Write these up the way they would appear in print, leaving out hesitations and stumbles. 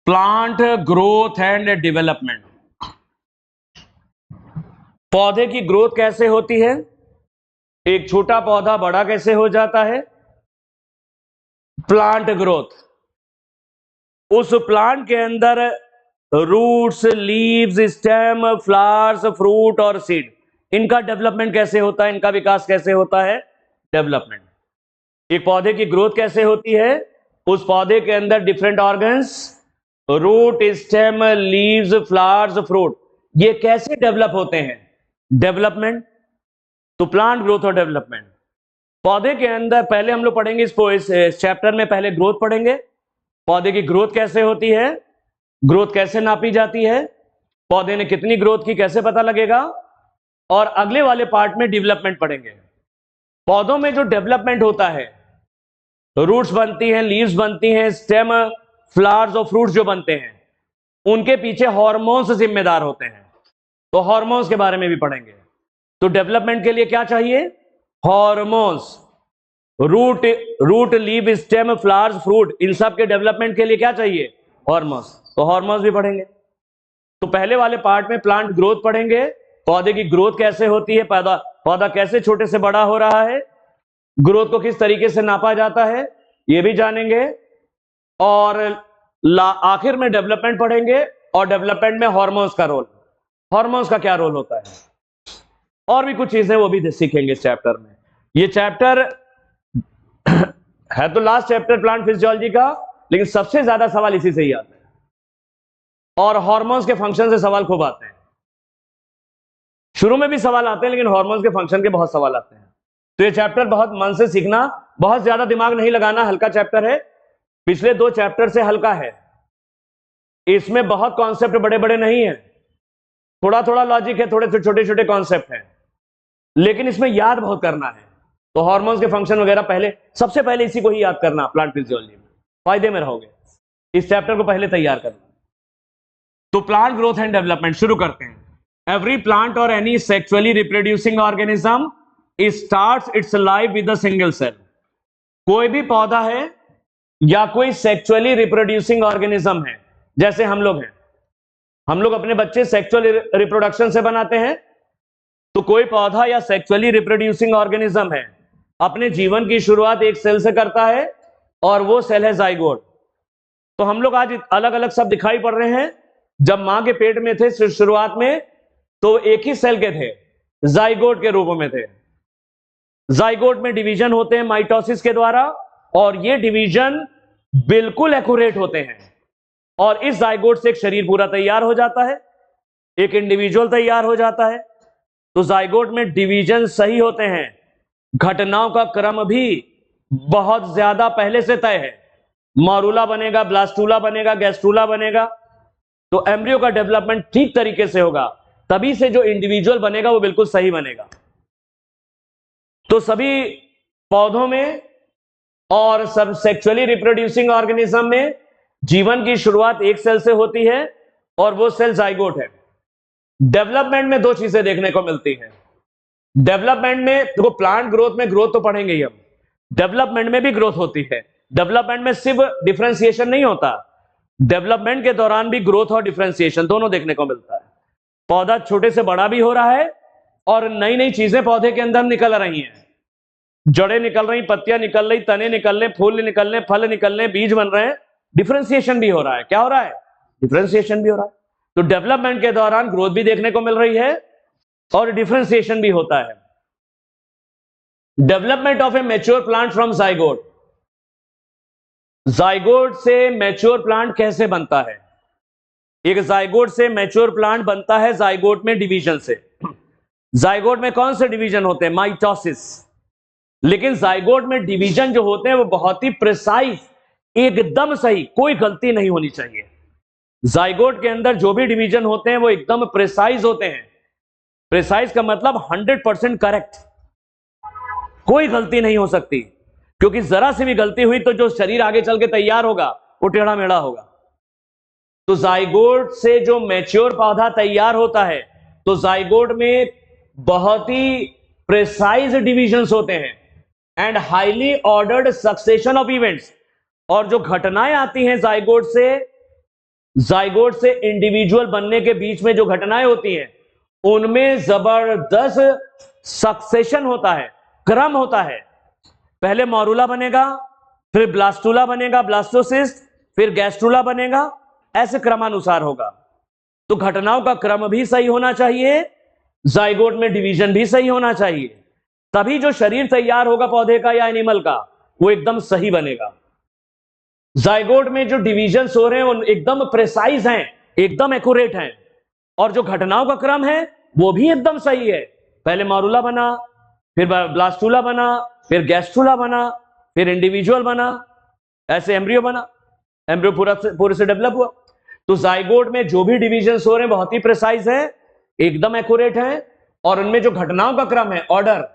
Plant growth and development. पौधे की growth कैसे होती है? एक छोटा पौधा बड़ा कैसे हो जाता है? Plant growth. उस प्लांट के अंदर roots, leaves, stem, flowers, fruit और सीड, इनका डेवलपमेंट कैसे होता है? इनका विकास कैसे होता है? डेवलपमेंट। एक पौधे की ग्रोथ कैसे होती है? उस पौधे के अंदर different organs, root, stem, leaves, flowers, fruit, ये कैसे डेवलप होते हैं? डेवलपमेंट। तो प्लांट ग्रोथ और डेवलपमेंट। पौधे के अंदर पहले हम लोग पढ़ेंगे इस चैप्टर में, पहले ग्रोथ पढ़ेंगे। पौधे की ग्रोथ कैसे होती है, ग्रोथ कैसे नापी जाती है, पौधे ने कितनी ग्रोथ की कैसे पता लगेगा, और अगले वाले पार्ट में डेवलपमेंट पढ़ेंगे। पौधों में जो डेवलपमेंट होता है, रूट्स बनती हैं, लीव्स बनती हैं, स्टेम, फ्लावर्स और फ्रूट्स जो बनते हैं, उनके पीछे हार्मोन्स जिम्मेदार होते हैं। तो हार्मोन्स के बारे में भी पढ़ेंगे। तो डेवलपमेंट के लिए क्या चाहिए? Hormones. Root, leaf, stem, flowers, fruit, इन सब के डेवलपमेंट के लिए क्या चाहिए? हार्मोन्स। तो हार्मोन्स भी पढ़ेंगे। तो पहले वाले पार्ट में प्लांट ग्रोथ पढ़ेंगे, पौधे की ग्रोथ कैसे होती है, पौधा कैसे छोटे से बड़ा हो रहा है, ग्रोथ को किस तरीके से नापा जाता है, ये भी जानेंगे। और आखिर में डेवलपमेंट पढ़ेंगे, और डेवलपमेंट में हार्मोन्स का रोल, हार्मोन्स का क्या रोल होता है, और भी कुछ चीजें वो भी सीखेंगे इस चैप्टर में। ये चैप्टर है तो लास्ट चैप्टर प्लांट फिजियोलॉजी का, लेकिन सबसे ज्यादा सवाल इसी से ही आते हैं, और हार्मोन्स के फंक्शन से सवाल खूब आते हैं। शुरू में भी सवाल आते हैं, लेकिन हार्मोन्स के फंक्शन के बहुत सवाल आते हैं। तो ये चैप्टर बहुत मन से सीखना, बहुत ज्यादा दिमाग नहीं लगाना, हल्का चैप्टर है। पिछले 2 चैप्टर से हल्का है, इसमें बहुत कॉन्सेप्ट बड़े बड़े नहीं है, थोड़ा थोड़ा लॉजिक है, थोड़े छोटे छोटे कॉन्सेप्ट हैं, लेकिन इसमें याद बहुत करना है। तो हार्मोन्स के फंक्शन वगैरह पहले, सबसे पहले इसी को ही याद करना प्लांट फिजियोलॉजी में, फायदे में रहोगे। इस चैप्टर को पहले तैयार करना। तो प्लांट ग्रोथ एंड डेवलपमेंट शुरू करते हैं। एवरी प्लांट और any sexually reproducing organism starts its life with a single cell. कोई भी पौधा है या कोई सेक्सुअली रिप्रोड्यूसिंग ऑर्गेनिज्म है, जैसे हम लोग हैं, हम लोग अपने बच्चे सेक्सुअल रिप्रोडक्शन से बनाते हैं। तो कोई पौधा या सेक्सुअली रिप्रोड्यूसिंग ऑर्गेनिज्म है, अपने जीवन की शुरुआत एक सेल से करता है, और वो सेल है जाइगोट। तो हम लोग आज अलग अलग सब दिखाई पड़ रहे हैं। जब मां के पेट में थे शुरुआत में, तो एक ही सेल के थे, जाइगोट के रूप में थे। जाइगोट में डिवीजन होते हैं माइटोसिस के द्वारा, और ये डिवीजन बिल्कुल एक्यूरेट होते हैं, और इस जाइगोट से एक शरीर पूरा तैयार हो जाता है, एक इंडिविजुअल तैयार हो जाता है। तो जाइगोट में डिवीजन सही होते हैं, घटनाओं का क्रम भी बहुत ज्यादा पहले से तय है। मॉरूला बनेगा, ब्लास्टूला बनेगा, गैस्ट्रूला बनेगा। तो एम्ब्रियो का डेवलपमेंट ठीक तरीके से होगा, तभी से जो इंडिविजुअल बनेगा वो बिल्कुल सही बनेगा। तो सभी पौधों में और सब सेक्सुअली रिप्रोड्यूसिंग ऑर्गेनिज्म में जीवन की शुरुआत एक सेल से होती है, और वो सेल जाइगोट है। डेवलपमेंट में 2 चीजें देखने को मिलती हैं। डेवलपमेंट में देखो, प्लांट ग्रोथ में ग्रोथ तो पढ़ेंगे ही हम, डेवलपमेंट में भी ग्रोथ होती है। डेवलपमेंट में सिर्फ डिफरेंशिएशन नहीं होता, डेवलपमेंट के दौरान भी ग्रोथ और डिफरेंशिएशन दोनों देखने को मिलता है। पौधा छोटे से बड़ा भी हो रहा है, और नई नई चीजें पौधे के अंदर निकल रही हैं, जड़ें निकल रही, पत्तियां निकल रही, तने निकल रहे, फूल निकल रहे, फल निकल रहे, बीज बन रहे हैं। डिफरेंशिएशन भी हो रहा है। क्या हो रहा है? डिफरेंशिएशन भी हो रहा है। तो डेवलपमेंट के दौरान ग्रोथ भी देखने को मिल रही है, और डिफरेंशिएशन भी होता है। Development of A mature plant from zygote. Zygote से मैच्योर प्लांट कैसे बनता है? एक जाइगोट से मैच्योर प्लांट बनता है जाइगोट में डिवीजन से। जाइगोट में कौन से डिवीजन होते हैं? माइटोसिस। लेकिन जाइगोट में डिवीजन जो होते हैं वो बहुत ही प्रिसाइज, एकदम सही, कोई गलती नहीं होनी चाहिए। जाइगोट के अंदर जो भी डिवीजन होते हैं वो एकदम प्रिसाइज होते हैं। प्रिसाइज का मतलब 100% करेक्ट, कोई गलती नहीं हो सकती, क्योंकि जरा सी भी गलती हुई तो जो शरीर आगे चल के तैयार होगा वो टेढ़ा मेढ़ा होगा। तो जाइगोट से जो मैच्योर पौधा तैयार होता है, तो जाइगोट में बहुत ही प्रिसाइज डिविजन्स होते हैं, and highly ordered succession of events. और जो घटनाएं आती हैं जाइगोट से, जाइगोट से इंडिविजुअल बनने के बीच में जो घटनाएं होती हैं उनमें जबरदस्त सक्सेशन होता है, क्रम होता है। पहले मॉरूला बनेगा, फिर ब्लास्टूला बनेगा, ब्लास्टोसिस्ट, फिर गैस्ट्रूला बनेगा, ऐसे क्रमानुसार होगा। तो घटनाओं का क्रम भी सही होना चाहिए, जाइगोट में डिवीजन भी सही होना चाहिए, तभी जो शरीर तैयार होगा पौधे का या एनिमल का वो एकदम सही बनेगा। जाइगोट में जो डिवीजन हो रहे हैं वो एकदम प्रिसाइज हैं, एकदम एक्यूरेट हैं, और जो घटनाओं का क्रम है वो भी एकदम सही है। पहले मॉरूला बना, फिर ब्लास्टूला बना, फिर गैस्ट्रूला बना, फिर इंडिविजुअल बना, ऐसे एम्ब्रियो बना, एम्ब्रियो पूरे से डेवलप हुआ। तो जाइगोट में जो भी डिवीजन हो रहे हैं बहुत ही प्रिसाइज है, एकदम एक्यूरेट है, और उनमें जो घटनाओं का क्रम है, ऑर्डर,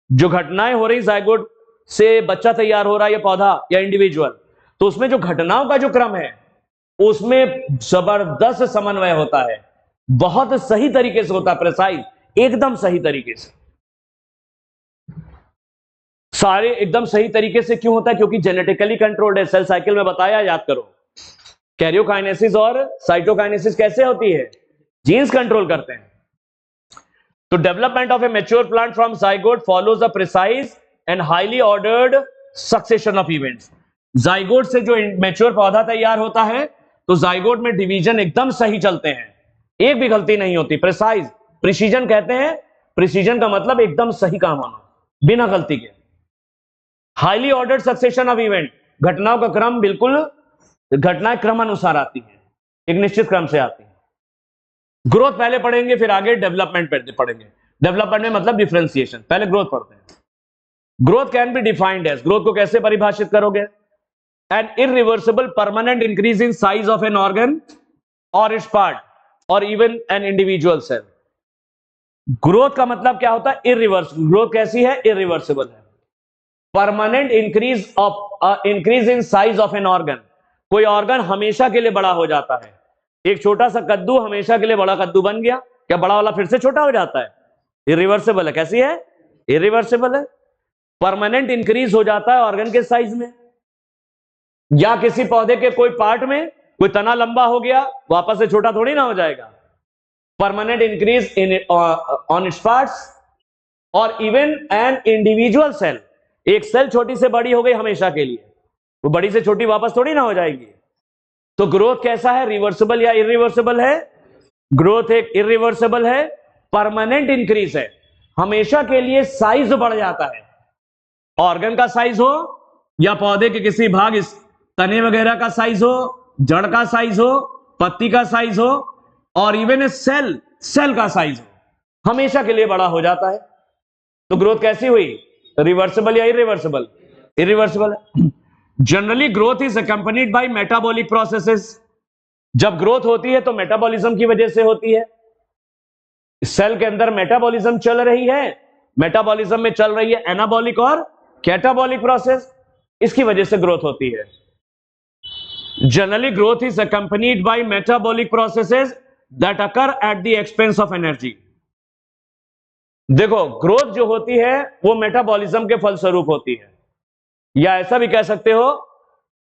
जो घटनाएं हो रही जाइगोट से बच्चा तैयार हो रहा है या पौधा या इंडिविजुअल, तो उसमें जो घटनाओं का जो क्रम है उसमें जबरदस्त समन्वय होता है, बहुत सही तरीके से होता है, प्रिसाइज, एकदम सही तरीके से। सारे एकदम सही तरीके से क्यों होता है? क्योंकि जेनेटिकली कंट्रोल्ड है। सेल साइकिल में बताया, याद करो, कैरियोकाइनेसिस और साइटोकाइनेसिस कैसे होती है? जीन्स कंट्रोल करते हैं। तो development of A mature plant from zygote follows a precise and highly ordered succession of events. Zygote से जो मैच्योर पौधा तैयार होता है तो जाइगोट में डिवीजन एकदम सही चलते हैं, एक भी गलती नहीं होती। प्रिसाइज, प्रिसीजन कहते हैं, प्रिसीजन का मतलब एकदम सही काम होना, बिना गलती के। Highly ordered succession of event, घटनाओं का क्रम बिल्कुल, घटनाएं क्रम अनुसार आती है, एक निश्चित क्रम से आती है। ग्रोथ पहले पढ़ेंगे, फिर आगे डेवलपमेंट पढ़ेंगे। डेवलपमेंट में मतलब डिफरेंशिएशन, पहले ग्रोथ पढ़ते हैं। Growth can be defined as, growth को कैसे परिभाषित करोगे? An irreversible permanent increase in size of an organ और इट्स पार्ट और even an individual cell. Growth का मतलब क्या होता है? इरिवर्सिबल। ग्रोथ कैसी है? इरिवर्सिबल है। Permanent increase in size of an organ, कोई ऑर्गन हमेशा के लिए बड़ा हो जाता है। एक छोटा सा कद्दू हमेशा के लिए बड़ा कद्दू बन गया, क्या बड़ा वाला फिर से छोटा हो जाता है? इरिवर्सिबल है। कैसी है? इरिवर्सिबल है। परमानेंट इंक्रीज हो जाता है ऑर्गन के साइज में, या किसी पौधे के कोई पार्ट में कोई तना लंबा हो गया, वापस से छोटा थोड़ी ना हो जाएगा। Permanent increase in on its parts और इवन एन इंडिविजुअल सेल, एक सेल छोटी से बड़ी हो गई हमेशा के लिए, वो बड़ी से छोटी वापस थोड़ी ना हो जाएगी। तो ग्रोथ कैसा है? रिवर्सिबल या इरिवर्सिबल है? ग्रोथ एक इरिवर्सिबल है, परमानेंट इंक्रीज है, हमेशा के लिए साइज बढ़ जाता है। ऑर्गन का साइज हो या पौधे के किसी भाग, इस तने वगैरह का साइज हो, जड़ का साइज हो, पत्ती का साइज हो, और इवन सेल का साइज हो, हमेशा के लिए बड़ा हो जाता है। तो ग्रोथ कैसी हुई? रिवर्सिबल या इरिवर्सिबल? इरिवर्सिबल है। Generally growth is accompanied by metabolic processes. जब ग्रोथ होती है तो मेटाबॉलिज्म की वजह से होती है। सेल के अंदर मेटाबॉलिज्म चल रही है, मेटाबॉलिज्म में चल रही है एनाबॉलिक और कैटाबॉलिक प्रोसेस, इसकी वजह से ग्रोथ होती है। Generally growth is accompanied by metabolic processes that occur at the expense of energy. देखो, ग्रोथ जो होती है वो मेटाबॉलिज्म के फलस्वरूप होती है, या ऐसा भी कह सकते हो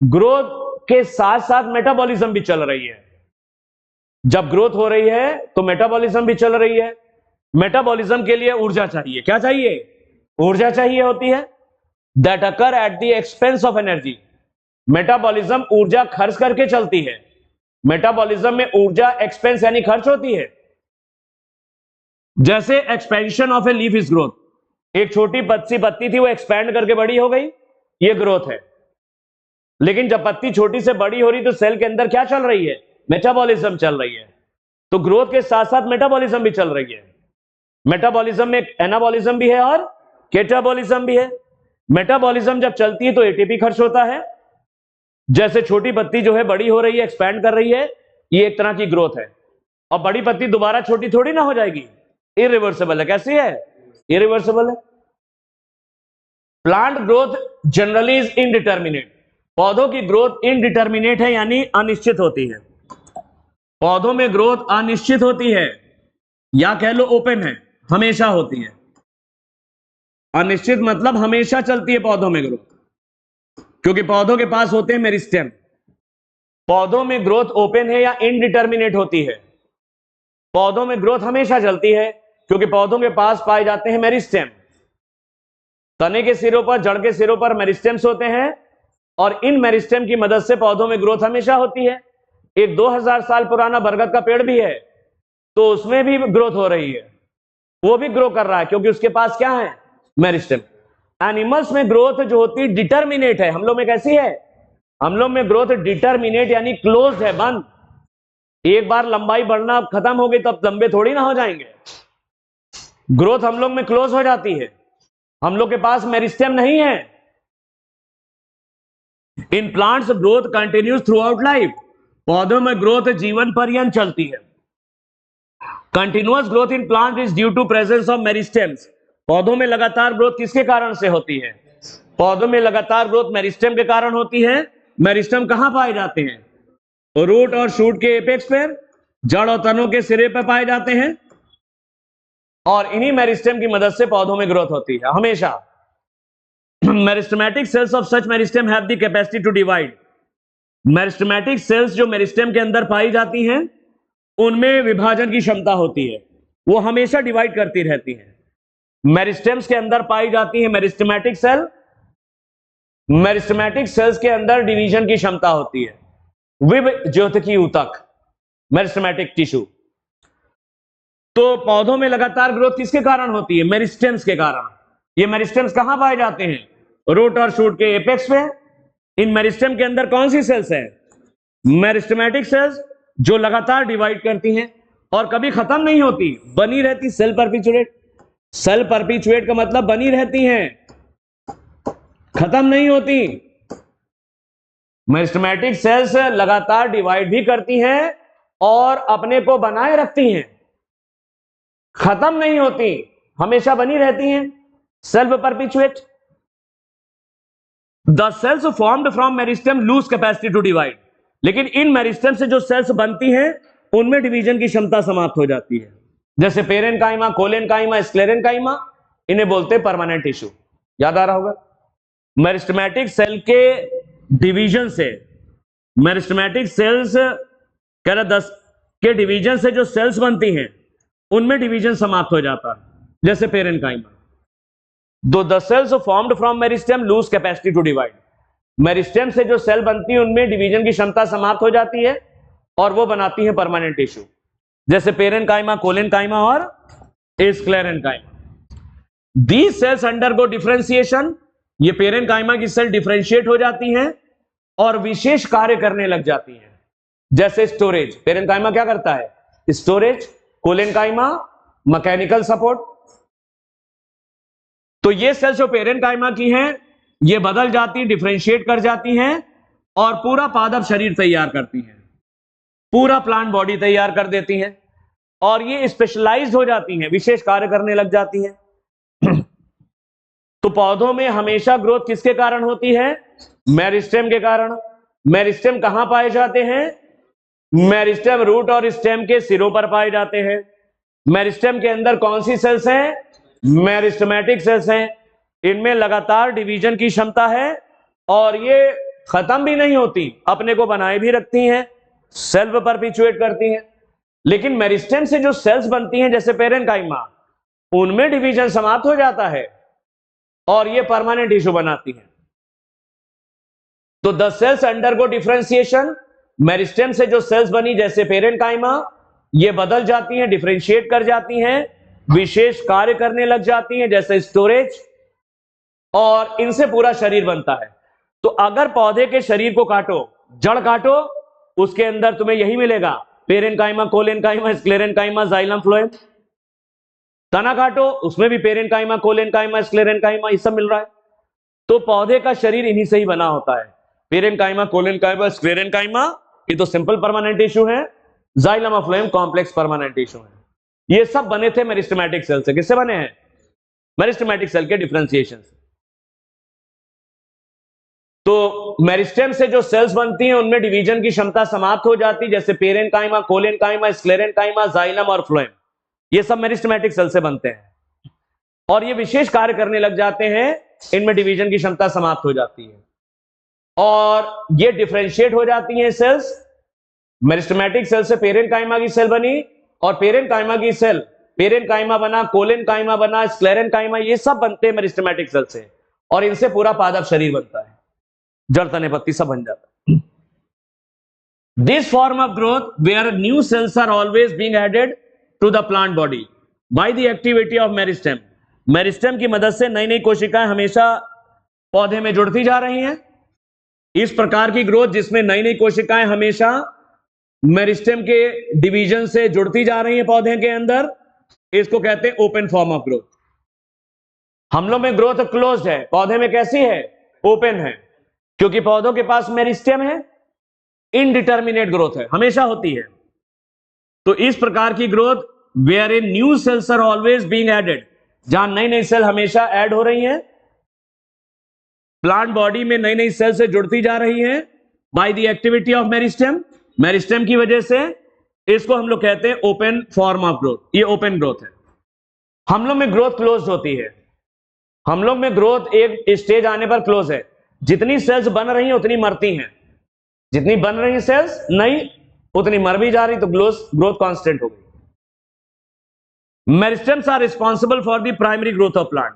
ग्रोथ के साथ साथ मेटाबॉलिज्म भी चल रही है। जब ग्रोथ हो रही है तो मेटाबॉलिज्म भी चल रही है। मेटाबॉलिज्म के लिए ऊर्जा चाहिए, क्या चाहिए? ऊर्जा चाहिए होती है। That occur at the expense of energy. Metabolism ऊर्जा खर्च करके चलती है। मेटाबॉलिज्म में ऊर्जा एक्सपेंस यानी खर्च होती है। जैसे expansion of a leaf is growth. एक छोटी पत्ती थी, वो एक्सपैंड करके बड़ी हो गई, ये ग्रोथ है। लेकिन जब पत्ती छोटी से बड़ी हो रही तो सेल के अंदर क्या चल रही है? मेटाबॉलिज्म चल रही है। तो ग्रोथ के साथ साथ मेटाबॉलिज्म भी चल रही है। मेटाबॉलिज्म में एनाबॉलिज्म भी है और कैटाबॉलिज्म भी है। मेटाबॉलिज्म जब चलती है तो एटीपी खर्च होता है। जैसे छोटी पत्ती जो है बड़ी हो रही है, एक्सपैंड कर रही है, ये एक तरह की ग्रोथ है। और बड़ी पत्ती दोबारा छोटी थोड़ी ना हो जाएगी, इरिवर्सिबल है। कैसी है? इरिवर्सिबल है। Plant growth generally is indeterminate. पौधों की ग्रोथ इनडिटर्मिनेट है, यानी अनिश्चित होती है। पौधों में ग्रोथ अनिश्चित होती है, या कह लो ओपन है, हमेशा होती है। अनिश्चित मतलब हमेशा चलती है पौधों में ग्रोथ, क्योंकि पौधों के पास होते हैं मेरिस्टेम। पौधों में ग्रोथ ओपन है या इनडिटर्मिनेट होती है? पौधों में ग्रोथ हमेशा चलती है, क्योंकि पौधों के पास पाए जाते हैं मेरिस्टेम। तने के सिरों पर, जड़ के सिरों पर मेरिस्टेम्स होते हैं, और इन मेरिस्टेम की मदद से पौधों में ग्रोथ हमेशा होती है। एक 2000 साल पुराना बरगद का पेड़ भी है, तो उसमें भी ग्रोथ हो रही है, वो भी ग्रो कर रहा है, क्योंकि उसके पास क्या है? मेरिस्टेम। एनिमल्स में ग्रोथ जो होती है डिटर्मिनेट है। हम लोग में कैसी है? हम लोग में ग्रोथ डिटर्मिनेट यानी क्लोज है, बंद। एक बार लंबाई बढ़ना खत्म हो गई तो अब लंबे थोड़ी ना हो जाएंगे। ग्रोथ हम लोग में क्लोज हो जाती है, हम लोग के पास मेरिस्टेम नहीं है। In plants growth continues throughout life. पौधों में ग्रोथ जीवन पर्यंत चलती है। Continuous growth in plant is due to presence of meristems. पौधों में लगातार ग्रोथ किसके कारण से होती है? पौधों में लगातार ग्रोथ मेरिस्टेम के कारण होती है। मेरिस्टेम कहां पाए जाते हैं? रूट और शूट के एपेक्स पर, जड़ और तनों के सिरे पर पाए जाते हैं, और इन्हीं मेरिस्टेम की मदद से पौधों में ग्रोथ होती है हमेशा। Meristematic cells of such meristem have the capacity to divide. Meristematic cells जो मेरिस्टेम के अंदर पाई जाती हैं, उनमें विभाजन की क्षमता होती है, वो हमेशा डिवाइड करती रहती हैं। मेरिस्टेम्स के अंदर पाई जाती है मेरिस्टेमेटिक सेल। मेरिस्टेमेटिक सेल्स के अंदर डिवीजन की क्षमता होती है, विभज्योतकी ऊतक, मेरिस्टेमेटिक टिश्यू। तो पौधों में लगातार ग्रोथ किसके कारण होती है? मेरिस्टेम्स के कारण। ये मेरिस्टेम्स कहां पाए जाते हैं? रूट और शूट के एपेक्स पे। इन मेरिस्टेम के अंदर कौन सी सेल्स है? मेरिस्टेमेटिक सेल्स, जो लगातार डिवाइड करती हैं और कभी खत्म नहीं होती, बनी रहती। सेल परपिचुएट। सेल परपिचुएट का मतलब बनी रहती हैं, खत्म नहीं होती। मेरिस्टेमेटिक सेल्स लगातार डिवाइड भी करती हैं और अपने को बनाए रखती हैं, खत्म नहीं होती, हमेशा बनी रहती हैं। Self perpetuate. The cells formed from meristem lose capacity to divide. लेकिन इन मेरिस्टेम से जो सेल्स बनती हैं, उनमें डिवीजन की क्षमता समाप्त हो जाती है। जैसे पेरेन्काइमा, कोलेनकाइमा, स्क्लेरेन्काइमा, इन्हें बोलते हैं परमानेंट टिश्यू। याद आ रहा होगा? मेरिस्टेमेटिक सेल के डिवीजन से, मेरिस्टेमेटिक सेल्स कह रहा 10 के डिवीजन से जो सेल्स बनती हैं, उनमें डिवीजन समाप्त हो जाता है, जैसे पेरेन्काइमा। दो the cells formed from meristem lose capacity to divide. Meristem से जो सेल बनती है, उनमें डिवीजन की क्षमता समाप्त हो जाती है और वो बनाती है परमानेंट टिश्यू, जैसे पेरेन्काइमा, कोलेनकाइमा और sclerenchyma. These cells undergo differentiation. ये पेरेन्काइमा की सेल डिफरेंशिएट हो जाती हैं और विशेष कार्य करने लग जाती हैं, जैसे स्टोरेज। पेरेन्काइमा क्या करता है? स्टोरेज। Collenchyma mechanical support. तो ये सेल्स जो पेरेन्काइमा की हैं, ये बदल जाती, डिफरेंशिएट कर जाती हैं और पूरा पादप शरीर तैयार करती हैं, पूरा प्लांट बॉडी तैयार कर देती हैं, और ये स्पेशलाइज्ड हो जाती हैं, विशेष कार्य करने लग जाती हैं। तो पौधों में हमेशा ग्रोथ किसके कारण होती है? मेरिस्टेम के कारण। मेरिस्टेम कहां पाए जाते हैं? मेरिस्टेम रूट और स्टेम के सिरों पर पाए जाते हैं। मेरिस्टेम के अंदर कौन सी सेल्स हैं? मेरिस्टेमेटिक सेल्स हैं। इनमें लगातार डिवीजन की क्षमता है और ये खत्म भी नहीं होती, अपने को बनाए भी रखती हैं, सेल्फ परपिचुएट करती हैं। लेकिन मेरिस्टेम से जो सेल्स बनती हैं, जैसे पेरेन्काइमा, उनमें डिवीजन समाप्त हो जाता है और ये परमानेंट टिश्यू बनाती है। तो the sales undergo differentiation. Meristem से जो सेल्स बनी, जैसे पेरेन्काइमा, ये बदल जाती हैं, डिफरेंशिएट कर जाती हैं, विशेष कार्य करने लग जाती हैं, जैसे स्टोरेज, और इनसे पूरा शरीर बनता है। तो अगर पौधे के शरीर को काटो, जड़ काटो, उसके अंदर तुम्हें यही मिलेगा, parenchyma, collenchyma, sclerenchyma, xylem, phloem. तना काटो, उसमें भी पेरेन्काइमा, कोलेनकाइमा, स्क्लेरेन्काइमा, ये सब मिल रहा है। तो पौधे का शरीर इन्हीं से ही बना होता है, पेरेन्काइमा, कोलेनकाइमा, स्क्लेरेन्काइमा, ये तो सिंपल परमानेंट टिश्यू है, जाइलम और फ्लोएम कॉम्प्लेक्स परमानेंट टिश्यू है। ये सब बने थे मेरिस्टेमेटिक सेल से। किससे बने हैं? मेरिस्टेमेटिक सेल के डिफरेंशिएशन से। तो मेरिस्टेम से जो सेल्स बनती हैं, उनमें डिवीजन की क्षमता समाप्त हो जाती, जैसे पेरेन्काइमा, कोलेनकाइमा, स्क्लेरेन्काइमा, जाइलम और फ्लोएम। ये सब मेरिस्टेमेटिक सेल से बनते हैं और ये विशेष कार्य करने लग जाते हैं, इनमें डिवीजन की क्षमता समाप्त हो जाती है। और ये डिफरेंशिएट हो जाती हैं सेल्स। मेरिस्टेमेटिक सेल से पेरेंट काइमा की सेल बनी, और पेरेंट काइमा की सेल, पेरेंट काइमा बना, कोलेन काइमा बना, स्क्लेरन काइमा, ये सब बनते हैं मेरिस्टेमेटिक सेल से, और इनसे पूरा पादप शरीर बनता है, जड़ तने पत्ती सब बन जाता है। This form of growth where new cells are always being added to the plant body by the activity of meristem. Meristem की मदद से नई नई कोशिकाएं हमेशा पौधे में जुड़ती जा रही हैं। इस प्रकार की ग्रोथ जिसमें नई नई कोशिकाएं हमेशा मेरिस्टेम के डिवीजन से जुड़ती जा रही हैं पौधे के अंदर, इसको कहते हैं ओपन फॉर्म ऑफ ग्रोथ। हम लोग में ग्रोथ क्लोज्ड है, पौधे में कैसी है? ओपन है, क्योंकि पौधों के पास मेरिस्टेम है, इनडिटर्मिनेट ग्रोथ है, हमेशा होती है। तो इस प्रकार की growth wherein new cells are always being added, जहां नई नई सेल हमेशा ऐड हो रही हैं, प्लांट बॉडी में नई नई सेल से जुड़ती जा रही हैं bye the activity of meristem, meristem की वजह से, इसको हम लोग कहते हैं ओपन फॉर्म ऑफ ग्रोथ। ये ओपन ग्रोथ है। हम लोग में ग्रोथ क्लोज होती है, हम लोग में ग्रोथ एक स्टेज आने पर क्लोज है। जितनी सेल्स बन रही हैं उतनी मरती हैं, जितनी बन रही सेल्स नहीं उतनी मर भी जा रही, तो ग्रोथ कांस्टेंट हो गई। Meristems are responsible for the primary growth of plant.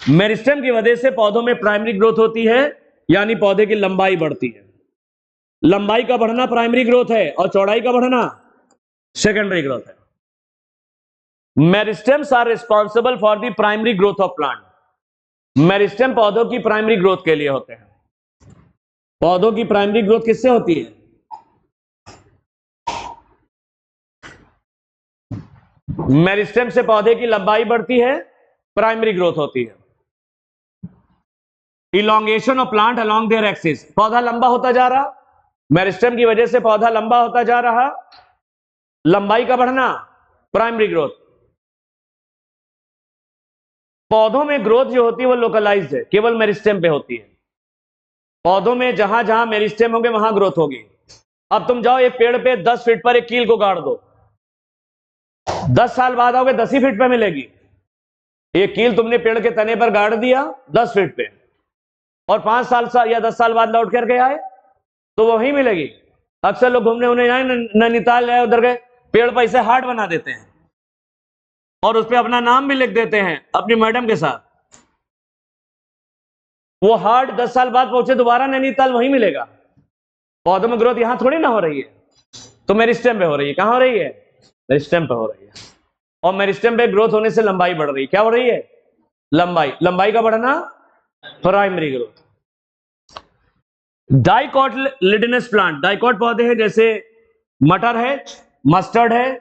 Meristem की वजह से पौधों में प्राइमरी ग्रोथ होती है, यानी पौधे की लंबाई बढ़ती है। लंबाई का बढ़ना प्राइमरी ग्रोथ है और चौड़ाई का बढ़ना सेकेंडरी ग्रोथ है। Meristems are responsible for the primary growth of plant. Meristem पौधों की प्राइमरी ग्रोथ के लिए होते हैं। पौधों की प्राइमरी ग्रोथ किससे होती है? मेरिस्टेम से पौधे की लंबाई बढ़ती है, प्राइमरी ग्रोथ होती है। Elongation of plant along their axis, पौधा लंबा होता जा रहा, मेरिस्टेम की वजह से पौधा लंबा होता जा रहा, लंबाई का बढ़ना प्राइमरी ग्रोथ। पौधों में ग्रोथ जो होती है वो लोकलाइज्ड है, केवल मेरिस्टेम पे होती है। पौधों में जहां जहां मेरिस्टेम होंगे वहां ग्रोथ होगी। अब तुम जाओ एक पेड़ पे 10 फीट पर एक कील को गाड़ दो, 10 साल बाद आओगे 10 ही फीट पे मिलेगी। एक कील तुमने पेड़ के तने पर गाड़ दिया 10 फीट पे, और 5 साल या 10 साल बाद लौट करके आए तो वो वहीं मिलेगी। अक्सर लोग घूमने उन्हें जाए, नैनीताल जाए, उधर गए, पेड़ पर इसे हार्ट बना देते हैं और उस पर अपना नाम भी लिख देते हैं अपनी मैडम के साथ। वो हार्ट 10 साल बाद पहुंचे दोबारा नैनीताल वहीं मिलेगा। पौधों में ग्रोथ यहां थोड़ी ना हो रही है, तो मेरिस्टेम पे हो रही है। कहां हो रही है? मेरिस्टेम पे हो रही है। और मेरिस्टेम पे ग्रोथ होने से लंबाई बढ़ रही है। क्या हो रही है? लंबाई। लंबाई का बढ़ना primary growth. Dicotyledonous plant, dicot पौधे हैं, जैसे मटर है, मस्टर्ड है,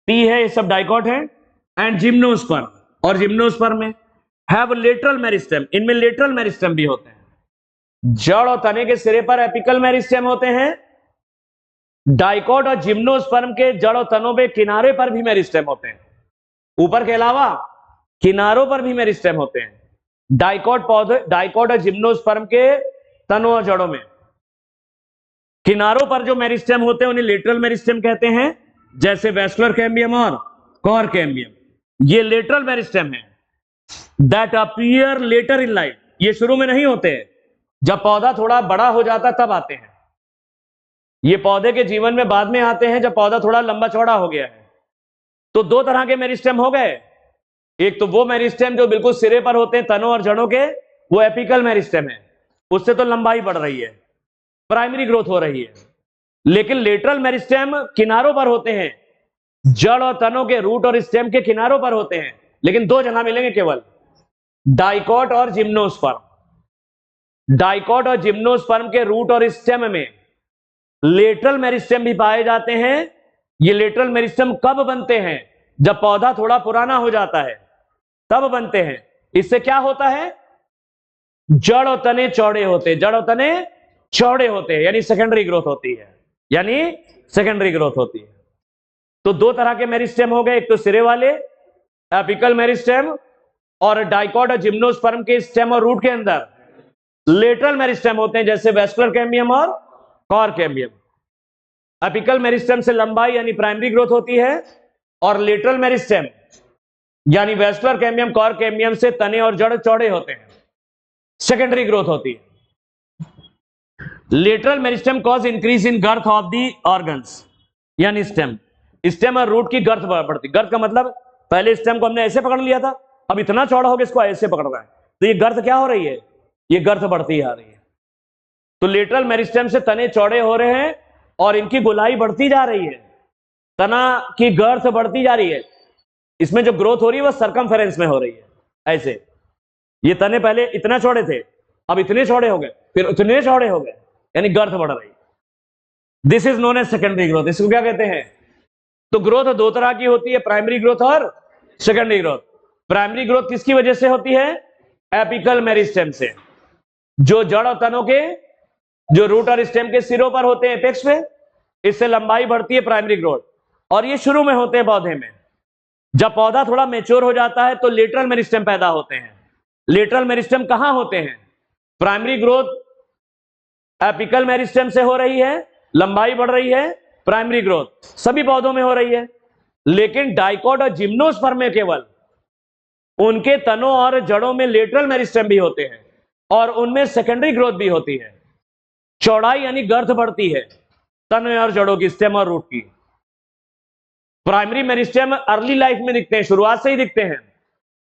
टी है, ये सब डाइकोट है। एंड जिम्नोस्पर्म, और जिम्नोस्पर्म में हैव लेटरल मेरिस्टेम, इनमें लेटरल मेरिस्टेम भी होते हैं। जड़ और तने के सिरे पर एपिकल मेरिस्टेम होते हैं। डाइकोट और जिम्नोस्पर्म के जड़ और तनों पे किनारे पर भी मेरिस्टेम होते हैं, ऊपर के अलावा किनारों पर भी मेरिस्टेम होते हैं। डाइकोट पौधे, डाइकोट और जिम्नोस्पर्म के तनों और जड़ों में किनारों पर जो मेरिस्टेम होते हैं उन्हें लेटरल मेरिस्टेम कहते हैं, जैसे वैस्कुलर कैम्बियम और कोर कैम्बियम। ये लेटरल मेरिस्टेम है that appear later in life. ये शुरू में नहीं होते, जब पौधा थोड़ा बड़ा हो जाता तब आते हैं। ये पौधे के जीवन में बाद में आते हैं, जब पौधा थोड़ा लंबा चौड़ा हो गया है। तो दो तरह के मेरिस्टेम हो गए। एक तो वो मेरिस्टेम जो बिल्कुल सिरे पर होते हैं तनों और जड़ों के, वो एपिकल मेरिस्टेम है, उससे तो लंबाई बढ़ रही है, प्राइमरी ग्रोथ हो रही है। लेकिन लेटरल मेरिस्टेम किनारों पर होते हैं, जड़ और तनों के रूट और स्टेम के किनारों पर होते हैं, लेकिन दो जगह मिलेंगे केवल, डाइकोट और जिम्नोस्पर्म। डाइकोट और जिम्नोस्पर्म के रूट और स्टेम में लेटरल मेरिस्टेम भी पाए जाते हैं। ये लेटरल मेरिस्टेम कब बनते हैं? जब पौधा थोड़ा पुराना हो जाता है तब बनते हैं। इससे क्या होता है? जड़ और तने चौड़े होते हैं, जड़ और तने चौड़े होते हैं, यानी सेकेंडरी ग्रोथ होती है, यानी सेकेंडरी ग्रोथ होती है। तो दो तरह के मेरिस्टेम हो गए, एक तो सिरे वाले एपिकल मेरिस्टेम, और डाइकोट और जिम्नोस्पर्म के स्टेम और रूट के अंदर लेटरल मेरिस्टेम होते हैं, जैसे वैस्कुलर कैम्बियम और कोर कैम्बियम। एपिकल मेरिस्टेम से लंबाई यानी प्राइमरी ग्रोथ होती है, और लेटरल मेरिस्टेम यानी वैस्कुलर कैम्बियम, कोर कैम्बियम से तने और जड़ चौड़े होते हैं, सेकेंडरी ग्रोथ होती है। Lateral meristem cause increase in girth of the organs, यानी स्टेम, स्टेम और रूट की गर्थ बढ़ती। गर्थ का मतलब पहले स्टेम को हमने ऐसे पकड़ लिया था, अब इतना चौड़ा हो गया इसको ऐसे पकड़ रहा है, तो ये गर्थ क्या हो रही है, ये गर्थ बढ़ती आ रही है। तो लेटरल मेरिस्टेम से तने चौड़े हो रहे हैं और इनकी गोलाई बढ़ती जा रही है, तना की गर्थ बढ़ती जा रही है। इसमें जो ग्रोथ हो रही है वह सरकमफेरेंस में हो रही है, ऐसे। ये तने पहले इतना चौड़े थे, अब इतने चौड़े हो गए, फिर उतने चौड़े हो गए, यानी गर्थ बढ़ रही है। This is known as secondary growth. इसको क्या कहते हैं? तो ग्रोथ दो तरह की होती है, प्राइमरी ग्रोथ और सेकेंडरी ग्रोथ। प्राइमरी ग्रोथ किसकी वजह से होती है? एपिकल मेरिस्टेम से, जो जड़ और तनों के, जो रूट और स्टेम के सिरों पर होते हैं, एपेक्स पे, इससे लंबाई बढ़ती है, प्राइमरी ग्रोथ। और ये शुरू में होते हैं पौधे में। जब पौधा थोड़ा मेच्योर हो जाता है तो लेटरल मेरिस्टेम पैदा होते हैं। लेटरल मेरिस्टेम कहां होते हैं? प्राइमरी ग्रोथ एपिकल मेरिस्टेम से हो रही है, लंबाई बढ़ रही है, प्राइमरी ग्रोथ सभी पौधों में हो रही है। लेकिन डाइकोट और जिम्नोस्पर्म में केवल उनके तनों और जड़ों में लेटरल मेरिस्टेम भी होते हैं और उनमें सेकेंडरी ग्रोथ भी होती है। चौड़ाई यानी गर्थ बढ़ती है तन और जड़ों की, स्टेम और रूट की। प्राइमरी मेरिस्टेम अर्ली लाइफ में दिखते हैं, शुरुआत से ही दिखते हैं।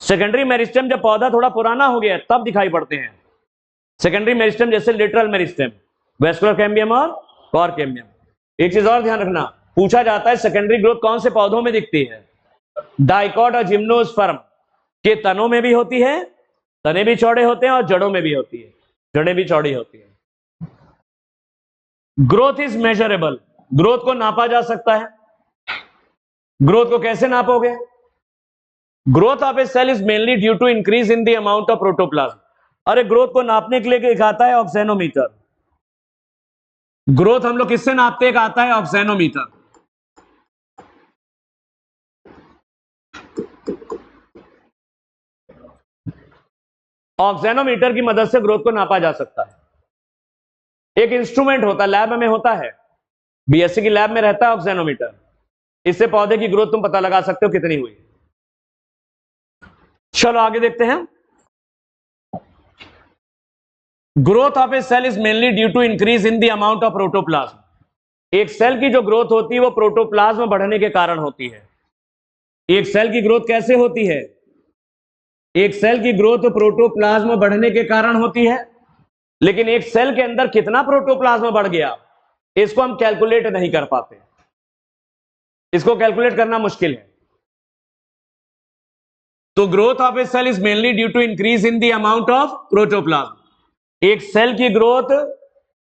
सेकेंडरी मेरिस्टेम जब पौधा थोड़ा पुराना हो गया तब दिखाई पड़ते हैं। सेकेंडरी मेरिस्टेम जैसे लेटरल मेरिस्टेम, वेस्कुलर कैम्बियम और कॉर कैम्बियम। एक चीज और ध्यान रखना, पूछा जाता है सेकेंडरी ग्रोथ कौन से पौधों में दिखती है? डाइकोट और जिम्नोस्पर्म के तनों में भी होती है, तने भी चौड़े होते हैं, और जड़ों में भी होती है, जड़ें भी चौड़ी होती है। ग्रोथ इज मेजरेबल, ग्रोथ को नापा जा सकता है। ग्रोथ को कैसे नापोगे? Growth of a cell is mainly due to increase in the amount of protoplasm. अरे ग्रोथ को नापने के लिए एक आता है ऑक्सेनोमीटर। ग्रोथ हम लोग किससे नापते हैं? एक आता है ऑक्सेनोमीटर। ऑक्सेनोमीटर की मदद से ग्रोथ को नापा जा सकता है। एक इंस्ट्रूमेंट होता है, लैब में होता है, बीएससी की लैब में रहता है ऑक्सेनोमीटर। इससे पौधे की ग्रोथ तुम पता लगा सकते हो कितनी हुई। चलो आगे देखते हैं। Growth of a cell is mainly due to increase in the amount of protoplasm. एक सेल की जो ग्रोथ होती है वो प्रोटोप्लाज्म बढ़ने के कारण होती है। एक सेल की ग्रोथ कैसे होती है? एक सेल की ग्रोथ प्रोटोप्लाज्म बढ़ने के कारण होती है, लेकिन एक सेल के अंदर कितना प्रोटोप्लाज्म बढ़ गया इसको हम कैलकुलेट नहीं कर पाते। इसको कैलकुलेट करना मुश्किल है। तो growth of a cell is mainly due to increase in the amount of protoplasm. एक सेल की ग्रोथ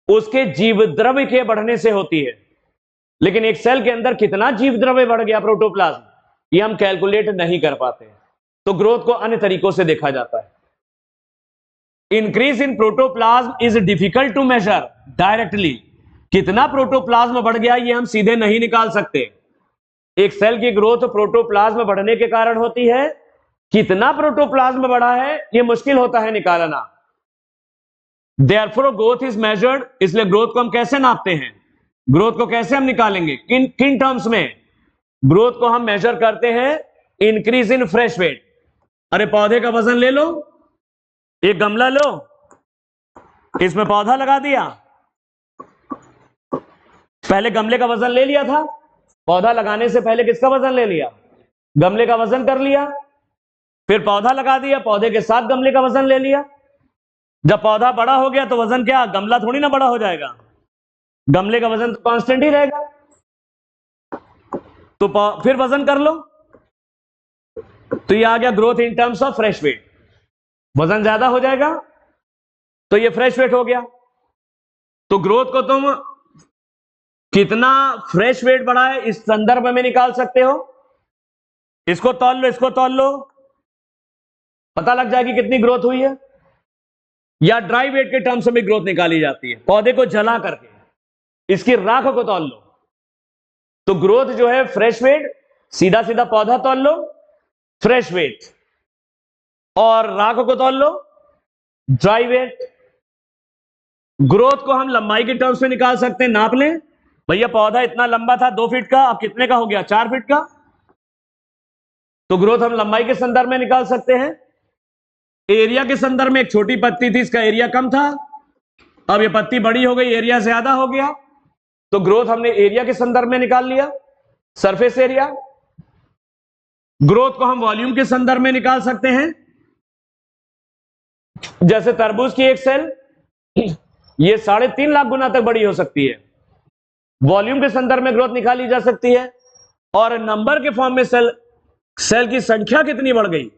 उसके जीव द्रव्य के बढ़ने से होती है, लेकिन एक सेल के अंदर कितना जीव द्रव्य बढ़ गया, प्रोटोप्लाज्म, ये हम कैलकुलेट नहीं कर पाते। तो ग्रोथ को अन्य तरीकों से देखा जाता है। Increase in protoplasm is difficult to measure directly. कितना प्रोटोप्लाज्म बढ़ गया ये हम सीधे नहीं निकाल सकते। एक सेल की ग्रोथ प्रोटोप्लाज्म बढ़ने के कारण होती है, कितना प्रोटोप्लाज्म बढ़ा है ये मुश्किल होता है निकालना। देयरफॉर ग्रोथ इज मेजर्ड, इसलिए ग्रोथ को हम कैसे नापते हैं? ग्रोथ को कैसे हम निकालेंगे? किन किन टर्म्स में? ग्रोथ को हम मेजर करते हैं इंक्रीज इन फ्रेश वेट। अरे पौधे का वजन ले लो, एक गमला लो, इसमें पौधा लगा दिया, पहले गमले का वजन ले लिया था, पौधा लगाने से पहले किसका वजन ले लिया? गमले का वजन कर लिया, फिर पौधा लगा दिया, पौधे के साथ गमले का वजन ले लिया। जब पौधा बड़ा हो गया तो वजन क्या, गमला थोड़ी ना बड़ा हो जाएगा, गमले का वजन तो कांस्टेंट ही रहेगा। तो फिर वजन कर लो, तो ये आ गया growth in terms of fresh weight. वजन ज्यादा हो जाएगा तो ये फ्रेश वेट हो गया। तो ग्रोथ को तुम कितना फ्रेश वेट बढ़ा है इस संदर्भ में निकाल सकते हो। इसको तौल लो, इसको तौल लो, पता लग जाएगी कितनी ग्रोथ हुई है। या ड्राई वेट के टर्म्स में ग्रोथ निकाली जाती है, पौधे को जला करके इसकी राख को तौल लो। तो ग्रोथ जो है फ्रेश वेट, सीधा सीधा पौधा तौल लो, फ्रेश वेट, और राख को तौल लो, ड्राई वेट। ग्रोथ को हम लंबाई के टर्म्स में निकाल सकते हैं, नाप लें भैया पौधा इतना लंबा था 2 फीट का, अब कितने का हो गया, 4 फीट का। तो ग्रोथ हम लंबाई के संदर्भ में निकाल सकते हैं। एरिया के संदर्भ में एक छोटी पत्ती थी, इसका एरिया कम था, अब ये पत्ती बड़ी हो गई, एरिया ज्यादा हो गया, तो ग्रोथ हमने एरिया के संदर्भ में निकाल लिया, सरफेस एरिया। ग्रोथ को हम वॉल्यूम के संदर्भ में निकाल सकते हैं। जैसे तरबूज की एक सेल ये 3.5 लाख गुना तक बड़ी हो सकती है, वॉल्यूम के संदर्भ में ग्रोथ निकाली जा सकती है। और नंबर के फॉर्म में सेल की संख्या कितनी बढ़ गई।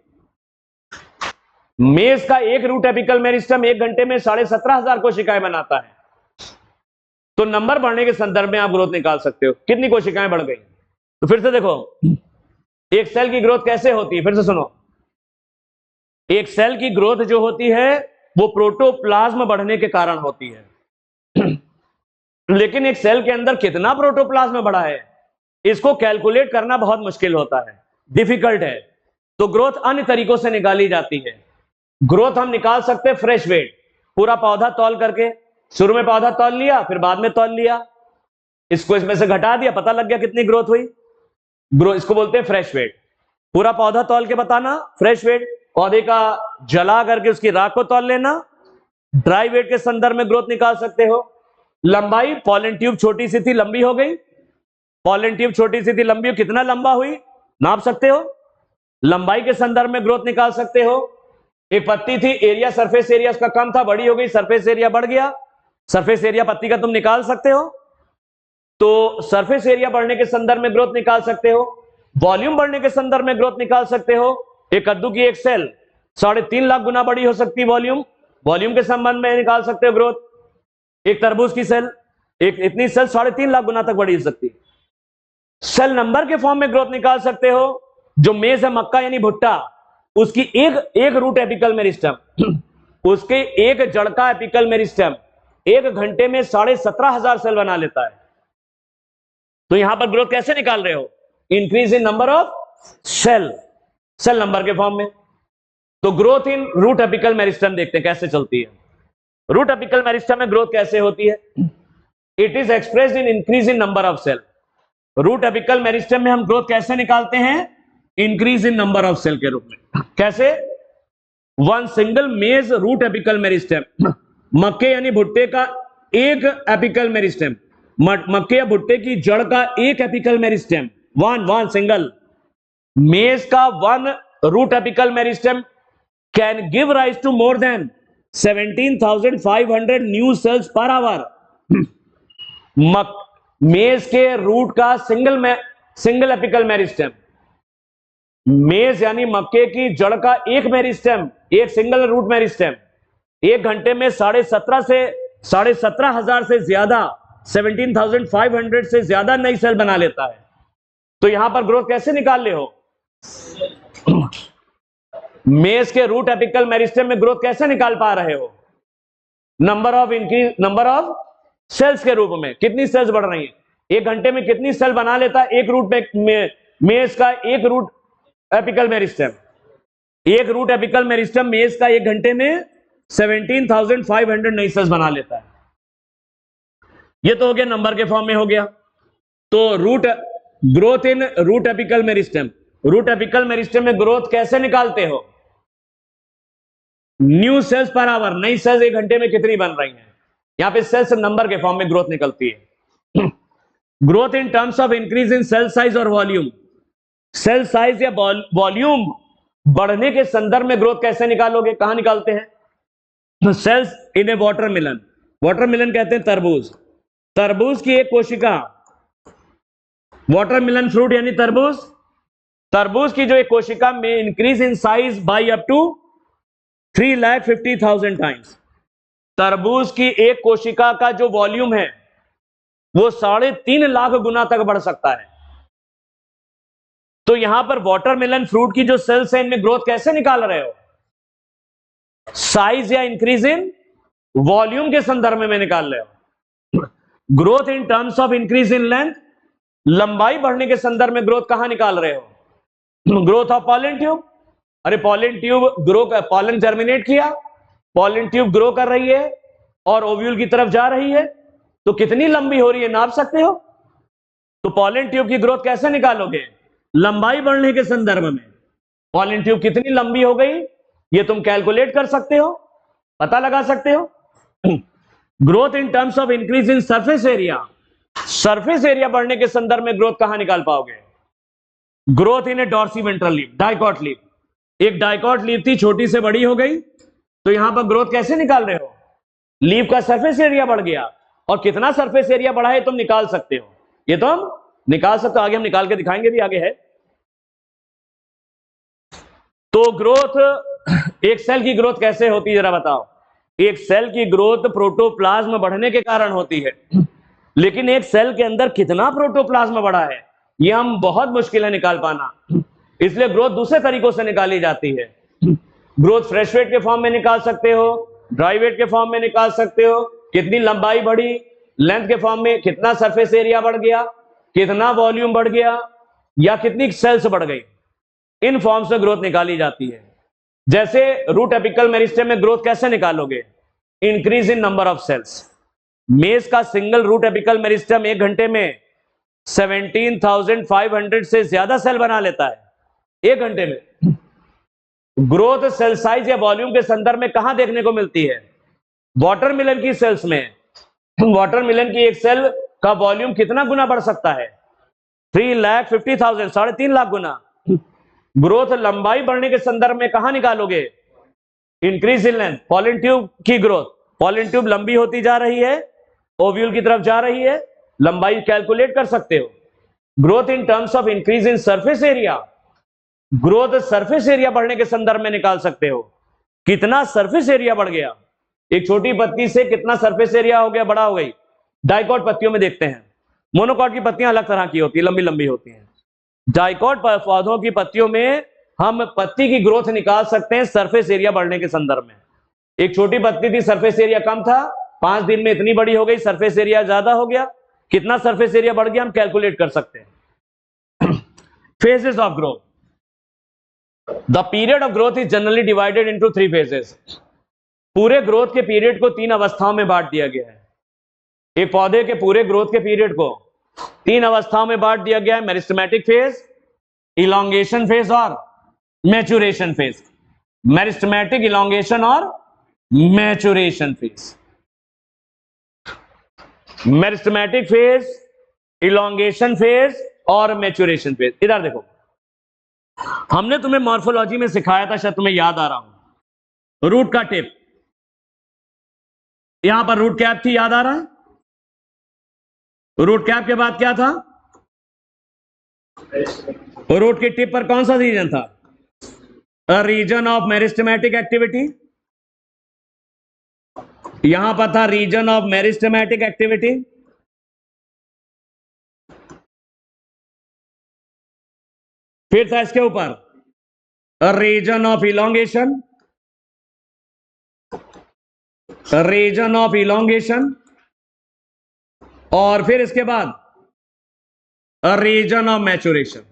मेज का एक रूट एपिकल मेरिस्टम 1 घंटे में 17,500 कोशिकाएं बनाता है, तो नंबर बढ़ने के संदर्भ में आप ग्रोथ निकाल सकते हो, कितनी कोशिकाएं बढ़ गई। तो फिर से देखो, एक सेल की ग्रोथ कैसे होती है, फिर से सुनो। एक सेल की ग्रोथ जो होती है वो प्रोटोप्लाज्म बढ़ने के कारण होती है। लेकिन एक सेल के अंदर कितना प्रोटोप्लाज्म बढ़ा है, इसको कैलकुलेट करना बहुत मुश्किल होता है, डिफिकल्ट है। तो ग्रोथ अन्य तरीकों से निकाली जाती है। ग्रोथ हम निकाल सकते हैं फ्रेश वेट, पूरा पौधा तौल करके, शुरू में पौधा तौल लिया, फिर बाद में तौल लिया, इसको इसमें से घटा दिया, पता लग गया कितनी ग्रोथ हुई। इसको बोलते हैं फ्रेश वेट। पूरा पौधा तौल के बताना फ्रेश वेट, पौधे का जला करके उसकी राख को तौल लेना, ड्राई वेट के संदर्भ में ग्रोथ निकाल सकते हो। लंबाई, पॉलन ट्यूब छोटी सी थी, लंबी हो गई, पॉलन ट्यूब छोटी सी थी, लंबी, कितना लंबा हुई नाप सकते हो, लंबाई के संदर्भ में ग्रोथ निकाल सकते हो। एक पत्ती थी, एरिया सरफेस एरिया उसका कम था, बड़ी हो गई, सरफेस एरिया बढ़ गया, सरफेस एरिया पत्ती का तुम निकाल सकते हो। तो सरफेस एरिया बढ़ने के संदर्भ में ग्रोथ निकाल सकते हो, वॉल्यूम बढ़ने के संदर्भ में ग्रोथ निकाल सकते हो। एक कद्दू की एक सेल 3.5 लाख गुना बड़ी हो सकती है, वॉल्यूम के संबंध में निकाल सकते हो ग्रोथ। एक तरबूज की सेल, एक इतनी सेल 3.5 लाख गुना तक बड़ी हो सकती है। सेल नंबर के फॉर्म में ग्रोथ निकाल सकते हो। जो मेज है, मक्का यानी भुट्टा, उसकी एक रूट एपिकल मेरिस्टम, उसके एक जड़ का एपिकल मेरिस्टम 1 घंटे में 17,500 सेल बना लेता है। तो यहां पर ग्रोथ कैसे निकाल रहे हो, increase in number of cell number के फॉर्म में। तो growth in root apical meristem देखते हैं कैसे चलती है। रूट एपिकल मेरिस्टम में ग्रोथ कैसे होती है, it is expressed in increase in number of cell. Root apical meristem में हम ग्रोथ कैसे निकालते हैं, increase in number of cell के रूप में। कैसे, one single maize root apical meristem, मक्के यानी भुट्टे का एक एपिकल मेरिस्टम, मक्के या भुट्टे की जड़ का एक apical meristem, one single maize का one root apical meristem can give rise to more than 17,500 new cells per hour. Maize के रूट का सिंगल एपिकल मेरिस्टम, मेज यानी मक्के की जड़ का एक मेरिस्टम, एक सिंगल रूट मेरिस्टम 1 घंटे में 17,500 से ज्यादा, 17,500 से ज्यादा नई सेल बना लेता है। तो यहां पर ग्रोथ कैसे निकाल ले हो, मेज के रूट एपिकल मेरिस्टम में ग्रोथ कैसे निकाल पा रहे हो, नंबर ऑफ सेल्स के रूप में। कितनी सेल्स बढ़ रही है, 1 घंटे में कितनी सेल बना लेता है एक रूट मेज का एक रूट एपिकल मेरिस्टम, एक रूट एपिकल मेरिस्टम मेज का 1 घंटे में 17,500 नई सेल्स बना लेता है। ये तो हो गया नंबर के फॉर्म में हो गया। तो growth in root apical meristem, root apical meristem में ग्रोथ कैसे निकालते हो, न्यू सेल्स पर आवर, नई सेल्स 1 घंटे में कितनी बन रही हैं, यहां पे सेल्स नंबर के फॉर्म में ग्रोथ निकलती है। Growth in terms of increase in cell size और वॉल्यूम, सेल साइज या वॉल्यूम बढ़ने के संदर्भ में ग्रोथ कैसे निकालोगे, कहां निकालते हैं, सेल्स इन ए वाटरमेलन, वाटरमेलन कहते हैं तरबूज, तरबूज की एक कोशिका, वाटरमेलन फ्रूट यानी तरबूज, तरबूज की जो एक कोशिका में increase in size by up to 3,50,000 times. तरबूज की एक कोशिका का जो वॉल्यूम है वो 3.5 लाख गुना तक बढ़ सकता है। तो यहां पर वाटरमेलन फ्रूट की जो सेल्स है इनमें ग्रोथ कैसे निकाल रहे हो, साइज या इंक्रीज इन वॉल्यूम के संदर्भ में निकाल रहे हो। Growth in terms of increase in length, लंबाई बढ़ने के संदर्भ में ग्रोथ कहां निकाल रहे हो, ग्रोथ ऑफ पॉलन ट्यूब, अरे pollen tube grow, pollen germinate किया, पॉलन ट्यूब ग्रो कर रही है और ओव्यूल की तरफ जा रही है, तो कितनी लंबी हो रही है नाप सकते हो। तो पॉलन ट्यूब की ग्रोथ कैसे निकालोगे, लंबाई बढ़ने के संदर्भ में, पॉलन ट्यूब कितनी लंबी हो गई ये तुम कैलकुलेट कर सकते हो, पता लगा सकते हो। Growth in terms of increase in surface area, surface area बढ़ने के संदर्भ में ग्रोथ कहां निकाल पाओगे? Growth in a dorsiventral leaf, dicot leaf, एक डाइकॉट लीफ थी, छोटी से बड़ी हो गई, तो यहां पर ग्रोथ कैसे निकाल रहे हो? लीफ का सरफेस एरिया बढ़ गया, और कितना सरफेस एरिया बढ़ा है तुम निकाल सकते हो, ये तो हम निकाल सकते हो, आगे हम निकाल के दिखाएंगे भी, आगे है। तो ग्रोथ, एक सेल की ग्रोथ कैसे होती है जरा बताओ? एक सेल की ग्रोथ प्रोटोप्लाज्म बढ़ने के कारण होती है, लेकिन एक सेल के अंदर कितना प्रोटोप्लाज्म बढ़ा है ये हम बहुत मुश्किल है निकाल पाना, इसलिए ग्रोथ दूसरे तरीकों से निकाली जाती है। ग्रोथ फ्रेश वेट के फॉर्म में निकाल सकते हो, ड्राई वेट के फॉर्म में निकाल सकते हो, कितनी लंबाई बढ़ी, लेंथ के फॉर्म में कितना सरफेस एरिया बढ़ गया, कितना वॉल्यूम बढ़ गया, या कितनी सेल्स बढ़ गई, इन फॉर्म से ग्रोथ निकाली जाती है। जैसे रूट एपिकल मेरिस्टेम में ग्रोथ कैसे निकालोगे? Increase in number of cells. Maize का सिंगल रूट एपिकल मेरिस्टेम 1 घंटे में 17,500 से ज्यादा सेल बना लेता है 1 घंटे में। ग्रोथ सेल साइज या वॉल्यूम के संदर्भ में कहां देखने को मिलती है? वाटरमेलन की सेल्स में। वाटरमेलन की एक सेल का वॉल्यूम कितना गुना बढ़ सकता है? 3,50,000, 3.5 लाख गुना। ग्रोथ लंबाई बढ़ने के संदर्भ में कहां निकालोगे? Increase in length, pollen tube की ग्रोथ, पॉलन ट्यूब लंबी होती जा रही है, ओव्यूल की तरफ जा रही है, लंबाई कैलकुलेट कर सकते हो। Growth in terms of increase in surface area, growth surface area बढ़ने के संदर्भ में निकाल सकते हो, कितना सरफेस एरिया बढ़ गया, एक छोटी पत्ती से कितना सरफेस एरिया हो गया, बड़ा हो गई। डाइकॉट पत्तियों में देखते हैं, मोनोकॉट की पत्तियां अलग तरह की होती है, लंबी लंबी होती हैं। डाइकॉट पौधों की पत्तियों में हम पत्ती की ग्रोथ निकाल सकते हैं सरफेस एरिया बढ़ने के संदर्भ में। एक छोटी पत्ती थी, सरफेस एरिया कम था, 5 दिन में इतनी बड़ी हो गई, सरफेस एरिया ज्यादा हो गया, कितना सरफेस एरिया बढ़ गया हम कैलकुलेट कर सकते हैं। Phases of growth, the period of growth is generally divided into 3 phases. पूरे ग्रोथ के पीरियड को 3 अवस्थाओं में बांट दिया गया है। एक पौधे के पूरे ग्रोथ के पीरियड को 3 अवस्थाओं में बांट दिया गया है, मेरिस्टेमेटिक फेज, इलॉन्गेशन फेज और मैच्योरेशन फेज। मेरिस्टेमेटिक, इलॉन्गेशन और maturation phase. Meristematic phase, elongation phase और मैच्योरेशन फेज। इधर देखो, हमने तुम्हें मॉर्फोलॉजी में सिखाया था, शायद तुम्हें याद आ रहा हूं, रूट का टिप, यहां पर रूट कैप थी, याद आ रहा है? रूट कैप के बाद क्या था? रूट की टिप पर कौन सा रीजन था? अ रीजन ऑफ मेरिस्टेमेटिक एक्टिविटी, यहां पर था रीजन ऑफ मेरिस्टेमेटिक एक्टिविटी। फिर था इसके ऊपर a region of elongation, region of elongation, और फिर इसके बाद अ रीजन ऑफ मैच्योरेशन।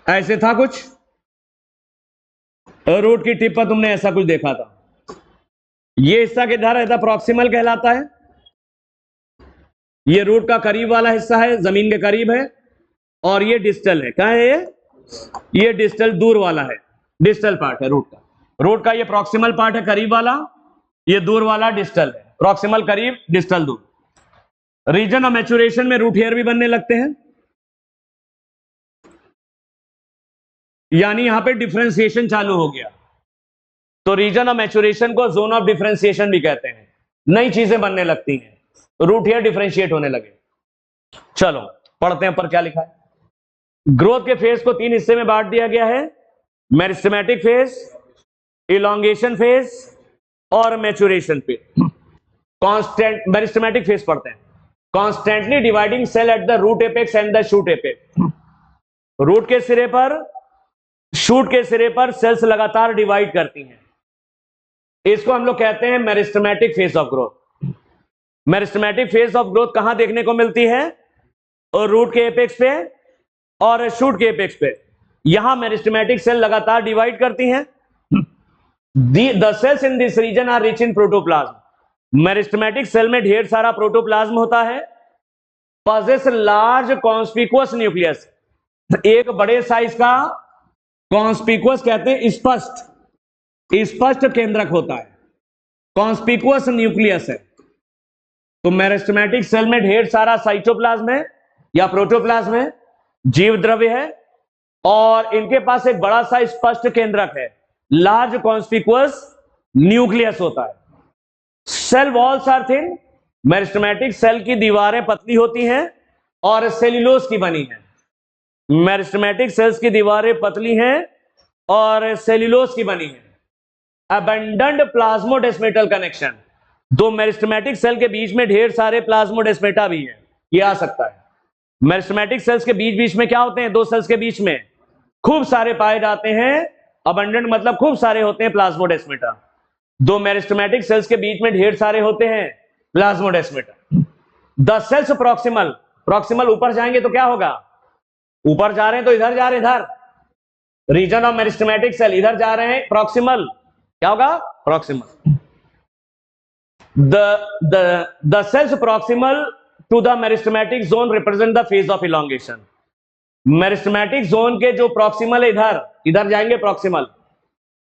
ऐसे था कुछ, रूट की टिप पर तुमने ऐसा कुछ देखा था। ये हिस्सा किधर रहता? प्रॉक्सिमल कहलाता है। ये रूट का करीब वाला हिस्सा है, जमीन के करीब है, और ये डिस्टल है। क्या है ये डिस्टल, दूर वाला है, डिस्टल पार्ट है रूट का। रूट का ये प्रॉक्सिमल पार्ट है, करीब वाला, ये दूर वाला डिस्टल है। प्रॉक्सिमल करीब, डिस्टल दूर। रीजन ऑफ मैच्योरेशन में रूट हेयर भी बनने लगते हैं, यानी यहां पे डिफरेंशिएशन चालू हो गया। तो रीजन ऑफ मैच्योरेशन को जोन ऑफ डिफरेंशिएशन भी कहते हैं। नई चीजें बनने लगती हैं, रूट हेयर डिफरेंशिएट होने लगे। चलो पढ़ते हैं पर क्या लिखा है। ग्रोथ के फेज को 3 हिस्से में बांट दिया गया है, मेरिस्टेमेटिक फेज, इलॉन्गेशन फेज और maturation phase. Constant meristematic phase पढ़ते हैं। Constantly dividing cell at the root apex and the shoot apex. Root के सिरे पर, शूट के सिरे पर सेल्स लगातार डिवाइड करती हैं, इसको हम लोग कहते हैं meristematic phase of growth. Meristematic phase of growth कहां देखने को मिलती है? और रूट के एपेक्स पे और शूट के एपेक्स पे। यहां मेरिस्टेमेटिक सेल लगातार डिवाइड करती हैं। The cells in this region are rich in protoplasm. Meristematic cell में ढेर सारा प्रोटोप्लाज्म होता है। पॉजेस लार्ज कॉन्स्पिकुअस न्यूक्लियस, एक बड़े साइज का, कॉन्स्पिकुअस कहते हैं स्पष्ट, स्पष्ट केंद्रक होता है। कॉन्स्पिकुअस न्यूक्लियस है। तो मेरिस्टेमेटिक सेल में ढेर सारा साइटोप्लाज्म है या प्रोटोप्लाज्म है, जीव द्रव्य है, और इनके पास एक बड़ा सा स्पष्ट केंद्रक है, लार्ज कॉन्स्पिकुअस न्यूक्लियस होता है। Cell walls are thin, meristematic cell की दीवारें पतली होती हैं और सेल्यूलोज की बनी है। मेरिस्टेमेटिक सेल्स की दीवारें पतली हैं और सेल्यूलोज की बनी है। अबंडेंट प्लाज्मोडेस्मेटल कनेक्शन, दो मेरिस्टेमेटिक सेल के बीच में ढेर सारे प्लाज्मोडेस्मेटा भी है, ये आ सकता है। मेरिस्टेमेटिक सेल्स के बीच बीच में क्या होते हैं, दो सेल्स के बीच में खूब सारे पाए जाते हैं। अबंडेंट मतलब खूब सारे होते हैं प्लाज्मोडेस्मेटा। दो मेरिस्टेमेटिक सेल्स के बीच में ढेर सारे होते हैं plasmodesmata. The cells proximal, proximal ऊपर जाएंगे तो क्या होगा, ऊपर जा रहे हैं तो इधर जा रहे हैं, इधर रीजन ऑफ मेरिस्टेमेटिक सेल, इधर जा रहे हैं प्रॉक्सिमल, क्या होगा proximal. The cells proximal to the meristematic zone represent the phase of elongation. Meristematic zone के जो प्रॉक्सिमल है, इधर इधर जाएंगे प्रॉक्सिमल,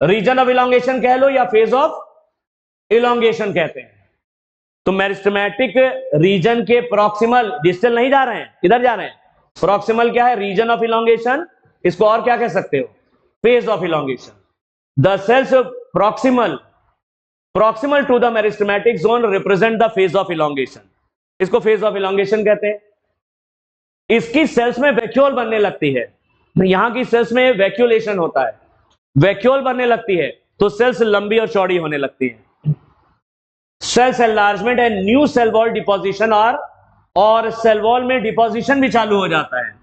रीजन ऑफ इलॉन्गेशन कह लो या फेज ऑफ इलॉन्गेशन कहते हैं। तो मेरिस्टेमेटिक रीजन के प्रॉक्सिमल, डिस्टल नहीं जा रहे हैं, इधर जा रहे हैं। प्रॉक्सिमल क्या है, रीजन ऑफ इलॉन्गेशन, इसको और क्या कह सकते हो, phase of elongation. The cells proximal to the meristematic zone represent the phase of elongation, इसको फेज ऑफ इलॉन्गेशन कहते हैं। इसकी सेल्स में वैक्यूल बनने लगती है, यहां की सेल्स में वैक्यूलेशन होता है, वैक्यूल बनने लगती है तो सेल्स लंबी और चौड़ी होने लगती है। Cells enlargement and new cell wall deposition, और सेल वॉल में डिपोजिशन भी चालू हो जाता है।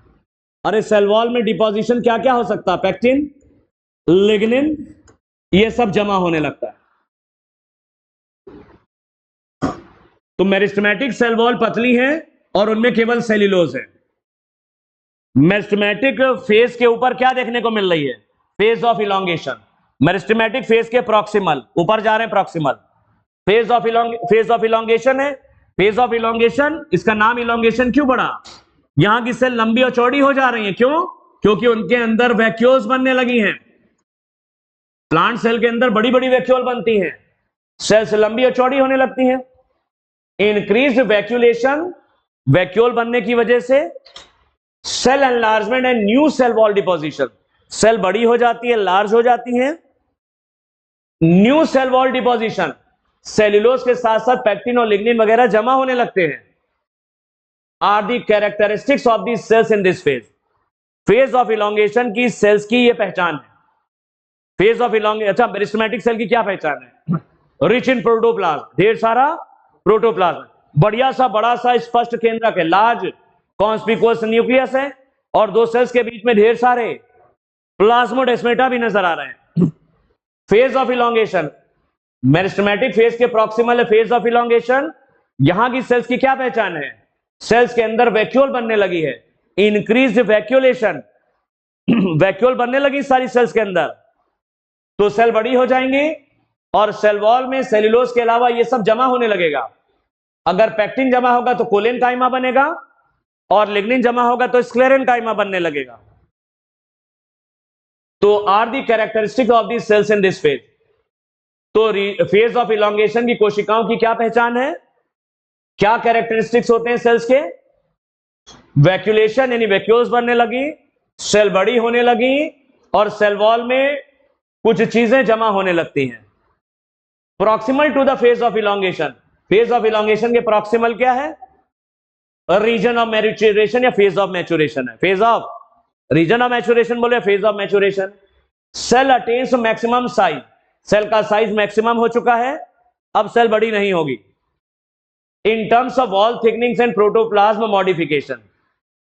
अरे सेल वॉल में डिपोजिशन क्या क्या हो सकता है, पैक्टिन, लिग्निन, ये सब जमा होने लगता है। तो मेरिस्टेमेटिक सेल वॉल पतली है और उनमें केवल सेल्यूलोज है। मेरिस्टेमेटिक फेज के ऊपर क्या देखने को मिल रही है, phase of elongation. Meristematic phase के प्रॉक्सिमल, ऊपर जा रहे हैं प्रॉक्सिमल, फेज ऑफ इलॉन्गेशन है। फेज ऑफ इलॉन्गेशन, इसका नाम इलॉन्गेशन क्यों पड़ा, यहां की सेल लंबी और चौड़ी हो जा रही है, क्यों, क्योंकि उनके अंदर वैक्यूल्स बनने लगी हैं। प्लांट सेल के अंदर बड़ी बड़ी वैक्यूल बनती हैं, सेल्स लंबी और चौड़ी होने लगती हैं। इंक्रीज्ड वैक्यूलेशन, वैक्यूल बनने की वजह से cell enlargement and new cell wall deposition, cell बड़ी हो जाती है, लार्ज हो जाती है। New cell wall deposition, cellulose के साथ साथ पैक्टिन और लिग्निन वगैरह जमा होने लगते हैं। Are the characteristics of the cells in this phase, phase of elongation की सेल्स की ये पहचान है। फेज ऑफ इलॉन्गेशन, अच्छा मेरिस्टेमेटिक सेल की क्या पहचान है, रिच इन प्रोटोप्लाज्म, ढेर सारा प्रोटोप्लाज्म, बढ़िया सा बड़ा सा स्पष्ट केंद्रक है, लार्ज कॉन्स्पिकुअस न्यूक्लियस है, और दो सेल्स के बीच में ढेर सारे प्लाज्मोडेस्मेटा भी नजर आ रहे हैं। Phase of elongation, meristematic phase के प्रॉक्सिमल है फेज ऑफ इलॉन्गेशन। यहां की सेल्स की क्या पहचान है, सेल्स के अंदर वैक्यूल बनने लगी है, इंक्रीज्ड वैक्यूलेशन, वैक्यूल बनने लगी सारी सेल्स के अंदर, तो सेल बड़ी हो जाएंगी और सेल वॉल में सेल्यूलोज के अलावा ये सब जमा होने लगेगा। अगर पैक्टिन जमा होगा तो कोलेन काइमा बनेगा, और लिग्निन जमा होगा तो स्क्लेरेन काइमा बनने लगेगा। तो are the characteristic of the cells in this phase. तो फेज ऑफ इलॉन्गेशन की कोशिकाओं की क्या पहचान है, क्या कैरेक्टरिस्टिक्स होते हैं सेल्स के, वैक्यूलेशन यानी वैक्यूल्स बनने लगी, सेल बड़ी होने लगी, और सेल वॉल में कुछ चीजें जमा होने लगती हैं। Proximal to the phase of elongation, phase of elongation के प्रॉक्सिमल क्या है, रीजन ऑफ मैच्योरेशन या फेज ऑफ मैच्योरेशन है। Phase of, region of maturation बोले phase of maturation. Cell attains maximum size, cell का साइज मैक्सिमम हो चुका है, अब सेल बड़ी नहीं होगी। In terms of wall thickenings and protoplasm modification,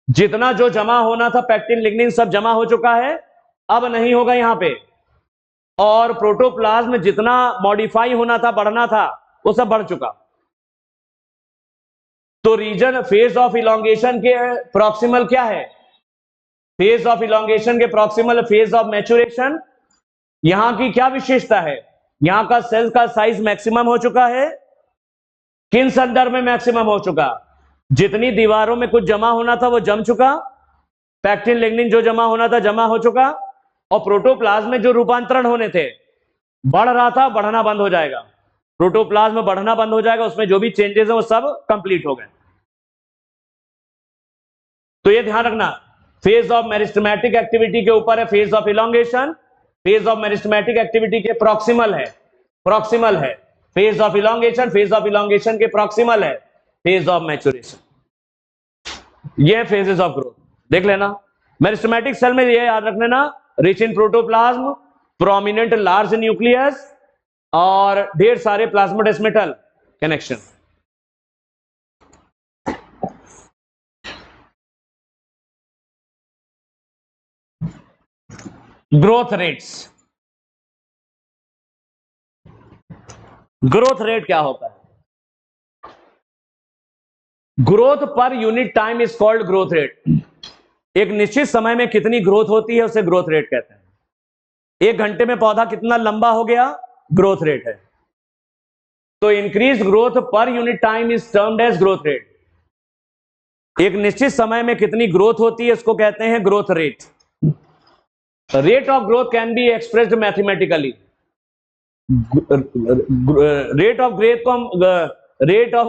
जितना जो जमा होना था पैक्टिन लिग्निन सब जमा हो चुका है, अब नहीं होगा यहां पे, और प्रोटोप्लाज्म जितना मॉडिफाई होना था, बढ़ना था, वो सब बढ़ चुका। तो रीजन फेज ऑफ इलॉन्गेशन के प्रॉक्सिमल क्या है, फेज ऑफ इलॉन्गेशन के प्रॉक्सिमल फेज ऑफ मैच्योरेशन। यहां की क्या विशेषता है, यहां का सेल का साइज मैक्सिमम हो चुका है, किन संदर्भ में मैक्सिमम हो चुका, जितनी दीवारों में कुछ जमा होना था वो जम चुका, पैक्टिन लिग्निन जो जमा होना था जमा हो चुका, और प्रोटोप्लाज्म में जो रूपांतरण होने थे बढ़ रहा था, बढ़ना बंद हो जाएगा। प्रोटोप्लाज्म बढ़ना बंद हो जाएगा, उसमें जो भी चेंजेस है वो सब कंप्लीट हो गए। तो ये ध्यान रखना, फेज ऑफ मेरिस्टेमेटिक एक्टिविटी के ऊपर है phase of elongation, phase of meristematic activity के प्रॉक्सिमल है, प्रॉक्सिमल है phase of elongation, phase of elongation के प्रॉक्सिमल है फेज ऑफ मैच्योरेशन। ये फेजेस ऑफ ग्रोथ देख लेना। मेरिस्टेमेटिक सेल में ये याद रख लेना, rich in protoplasm, prominent large nucleus और ढेर सारे plasmodesmatal connection. Growth rates, growth rate क्या होता है? Growth per unit time is called growth rate. एक निश्चित समय में कितनी ग्रोथ होती है उसे ग्रोथ रेट कहते हैं। 1 घंटे में पौधा कितना लंबा हो गया, ग्रोथ रेट है। तो increase growth per unit time is termed as growth rate. एक निश्चित समय में कितनी ग्रोथ होती है उसको कहते हैं growth rate. Rate of growth can be expressed mathematically. Rate of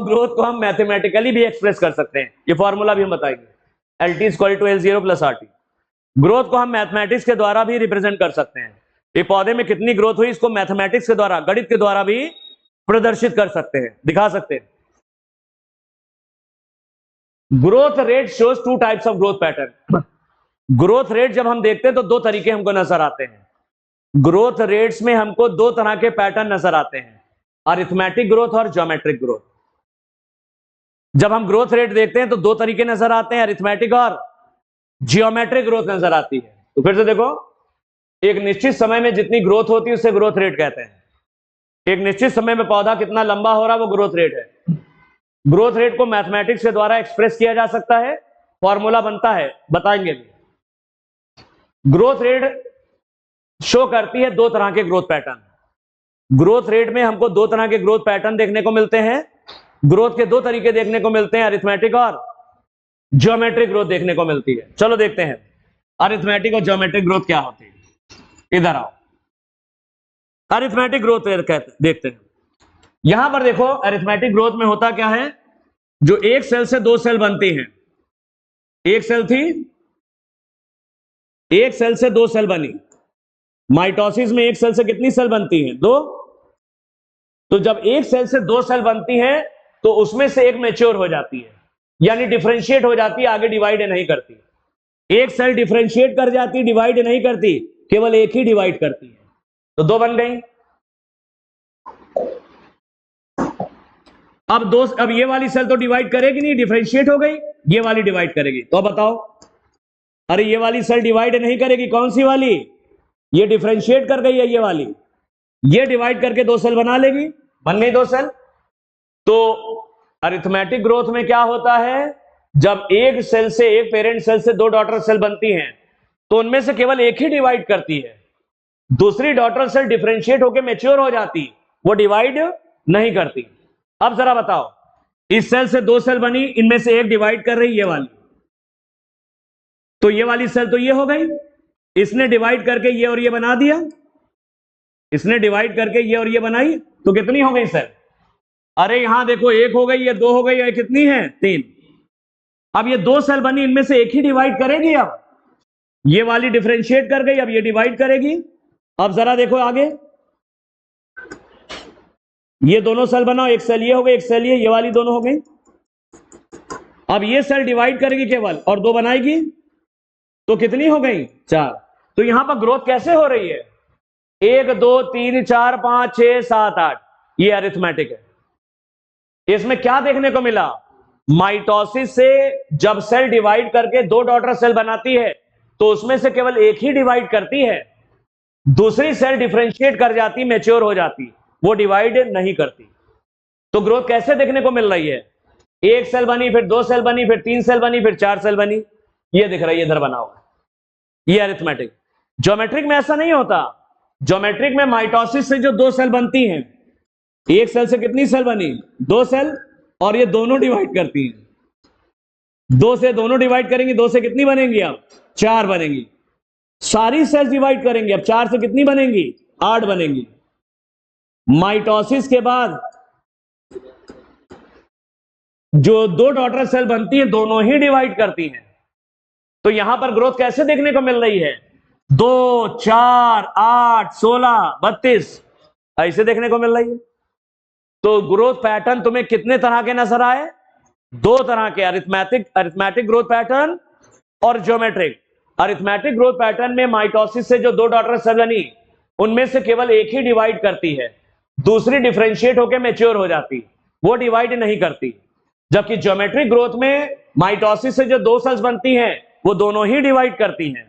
growth को हम मैथमेटिकली भी एक्सप्रेस कर सकते हैं, ये फॉर्मूला भी हम बताएंगे, LT equal to L0 plus RT। Growth को हम मैथमेटिक्स के द्वारा भी रिप्रेजेंट कर सकते हैं। एक पौधे में कितनी ग्रोथ हुई इसको मैथमेटिक्स के द्वारा, गणित के द्वारा भी प्रदर्शित कर सकते हैं, दिखा सकते हैं। Growth rate shows 2 types of growth pattern. Growth rate जब हम देखते हैं तो 2 तरीके हमको नजर आते हैं। ग्रोथ रेट्स में हमको 2 तरह के पैटर्न नजर आते हैं, अरिथमेटिक ग्रोथ और ज्योमेट्रिक ग्रोथ। जब हम ग्रोथ रेट देखते हैं तो 2 तरीके नजर आते हैं, अरिथमेटिक और जियोमेट्रिक ग्रोथ नजर आती है। तो फिर से देखो, एक निश्चित समय में जितनी ग्रोथ होती है उसे ग्रोथ रेट कहते हैं। एक निश्चित समय में पौधा कितना लंबा हो रहा है वो ग्रोथ रेट है। ग्रोथ रेट को मैथमेटिक्स के द्वारा एक्सप्रेस किया जा सकता है, फॉर्मूला बनता है, बताएंगे भी। ग्रोथ रेट शो करती है 2 तरह के ग्रोथ पैटर्न। ग्रोथ रेट में हमको 2 तरह के ग्रोथ पैटर्न देखने को मिलते हैं। ग्रोथ के 2 तरीके देखने को मिलते हैं, अरिथमेटिक और ज्योमेट्रिक ग्रोथ देखने को मिलती है। चलो देखते हैं अरिथमेटिक और ज्योमेट्रिक ग्रोथ क्या होती है। इधर आओ, अरिथमेटिक ग्रोथ देखते हैं। यहां पर देखो, अरिथमेटिक ग्रोथ में होता क्या है, जो एक सेल से 2 सेल बनती हैं। एक सेल थी, एक सेल से 2 सेल बनी। माइटोसिस में एक सेल से कितनी सेल बनती हैं, 2। तो जब एक सेल से 2 सेल बनती हैं तो उसमें से एक मैच्योर हो जाती है, यानी डिफरेंशिएट हो जाती है, आगे डिवाइड नहीं करती। एक सेल डिफरेंशिएट कर जाती, डिवाइड नहीं करती, केवल एक ही डिवाइड करती है। तो 2 बन गई। अब ये वाली सेल तो डिवाइड करेगी नहीं, डिफरेंशिएट हो गई, ये वाली डिवाइड करेगी। तो बताओ, अरे ये वाली सेल डिवाइड नहीं करेगी, कौन सी वाली? ये डिफरेंशिएट कर गई है, ये वाली, ये डिवाइड करके 2 सेल बना लेगी, बन गई 2 सेल। तो अरिथमेटिक ग्रोथ में क्या होता है, जब एक सेल से, एक पेरेंट सेल से 2 डॉटर सेल बनती हैं तो उनमें से केवल एक ही डिवाइड करती है, दूसरी डॉटर सेल डिफरेंशिएट होकर मैच्योर हो जाती, वो डिवाइड नहीं करती। अब जरा बताओ, इस सेल से 2 सेल बनी, इनमें से एक डिवाइड कर रही, ये वाली, तो ये वाली सेल तो ये हो गई, इसने डिवाइड करके ये और ये बना दिया, इसने डिवाइड करके ये और ये बनाई, तो कितनी हो गई सेल? अरे यहां देखो, 1 हो गई, ये 2 हो गई, ये कितनी है? 3। अब ये 2 सेल बनी, इनमें से एक ही डिवाइड करेगी। अब ये वाली डिफरेंशिएट कर गई, अब ये डिवाइड करेगी। अब जरा देखो आगे, ये दोनों सेल बनाओ, एक सेल ये हो गई, एक सेल ये वाली दोनों हो गई। अब ये सेल डिवाइड करेगी केवल और 2 बनाएगी, तो कितनी हो गई? 4। तो यहां पर ग्रोथ कैसे हो रही है? 1 2 3 4 5 6 7 8, ये अरिथमेटिक है। इसमें क्या देखने को मिला? माइटोसिस से जब सेल डिवाइड करके 2 डॉटर सेल बनाती है तो उसमें से केवल एक ही डिवाइड करती है, दूसरी सेल डिफरेंशिएट कर जाती, मैच्योर हो जाती, वो डिवाइड नहीं करती। तो ग्रोथ कैसे देखने को मिल रही है? 1 सेल बनी, फिर 2 सेल बनी, फिर 3 सेल बनी, फिर 4 सेल बनी, ये दिख रहा है, इधर बना हुआ, ये अरिथमेटिक। ज्योमेट्रिक में ऐसा नहीं होता। ज्योमेट्रिक में माइटोसिस से जो 2 सेल बनती हैं, एक सेल से कितनी सेल बनी? 2 सेल, और ये दोनों डिवाइड करती हैं। 2 से दोनों डिवाइड करेंगी, 2 से कितनी बनेंगी? अब 4 बनेंगी। सारी सेल्स डिवाइड करेंगे, अब 4 से कितनी बनेंगी? 8 बनेंगी। माइटोसिस के बाद जो दो डॉटर सेल बनती है दोनों ही डिवाइड करती हैं। तो यहां पर ग्रोथ कैसे देखने को मिल रही है? 2, 4, 8, 16, 32 ऐसे देखने को मिल रही है। तो ग्रोथ पैटर्न तुम्हें कितने तरह के नजर आए? दो तरह के, अरिथमेटिक ग्रोथ पैटर्न और ज्योमेट्रिक। अरिथमेटिक ग्रोथ पैटर्न में माइटोसिस से जो दो डॉटर सेल बनी उनमें से केवल एक ही डिवाइड करती है, दूसरी डिफरेंशिएट होकर मैच्योर हो जाती, वो डिवाइड नहीं करती। जबकि ज्योमेट्रिक ग्रोथ में माइटोसिस से जो दो सेल्स बनती हैं वो दोनों ही डिवाइड करती हैं।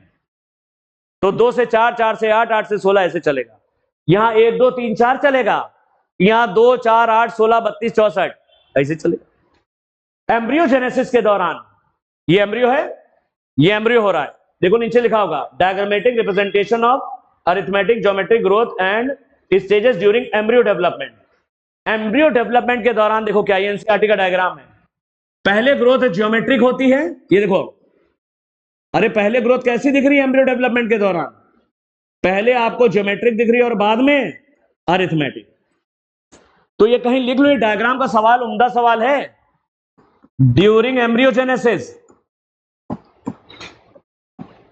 तो 2 से 4, 4 से 8, 8 से 16 ऐसे चलेगा। यहां 1, 2, 3, 4 चलेगा, यहां 2, 4, 8, 16, 32, 64 ऐसे चलेगा। एम्ब्रियोजेनेसिस के दौरान ये एम्ब्रियो है, ये एम्ब्रियो हो रहा है। देखो नीचे लिखा होगा diagrammatic representation of arithmetic geometric growth and stages during embryo development. Embryo development के दौरान देखो क्या, ये एनसीईआरटी का डायग्राम है। पहले ग्रोथ ज्योमेट्रिक होती है, ये देखो। अरे पहले ग्रोथ कैसी दिख रही है एम्ब्रियो डेवलपमेंट के दौरान? पहले आपको ज्योमेट्रिक दिख रही है और बाद में अरिथमेटिक। तो ये कहीं लिख लो, ये डायग्राम का सवाल उम्दा सवाल है। ड्यूरिंग एम्ब्रियोजेनेसिस,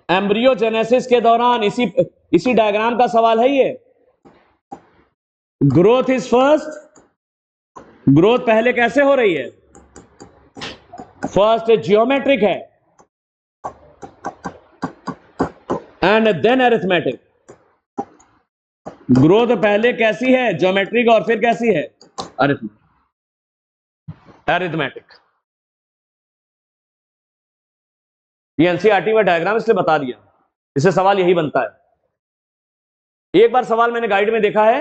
एम्ब्रियोजेनेसिस के दौरान इसी डायग्राम का सवाल है ये। ग्रोथ इज फर्स्ट, ग्रोथ पहले कैसे हो रही है? फर्स्ट जियोमेट्रिक है एंड देन अरिथमेटिक। ग्रोथ पहले कैसी है? ज्योमेट्रिक, और फिर कैसी है? अरिथमेटिक। ये एनसीईआरटी में डायग्राम इसलिए बता दिया, इससे सवाल यही बनता है। एक बार सवाल मैंने गाइड में देखा है,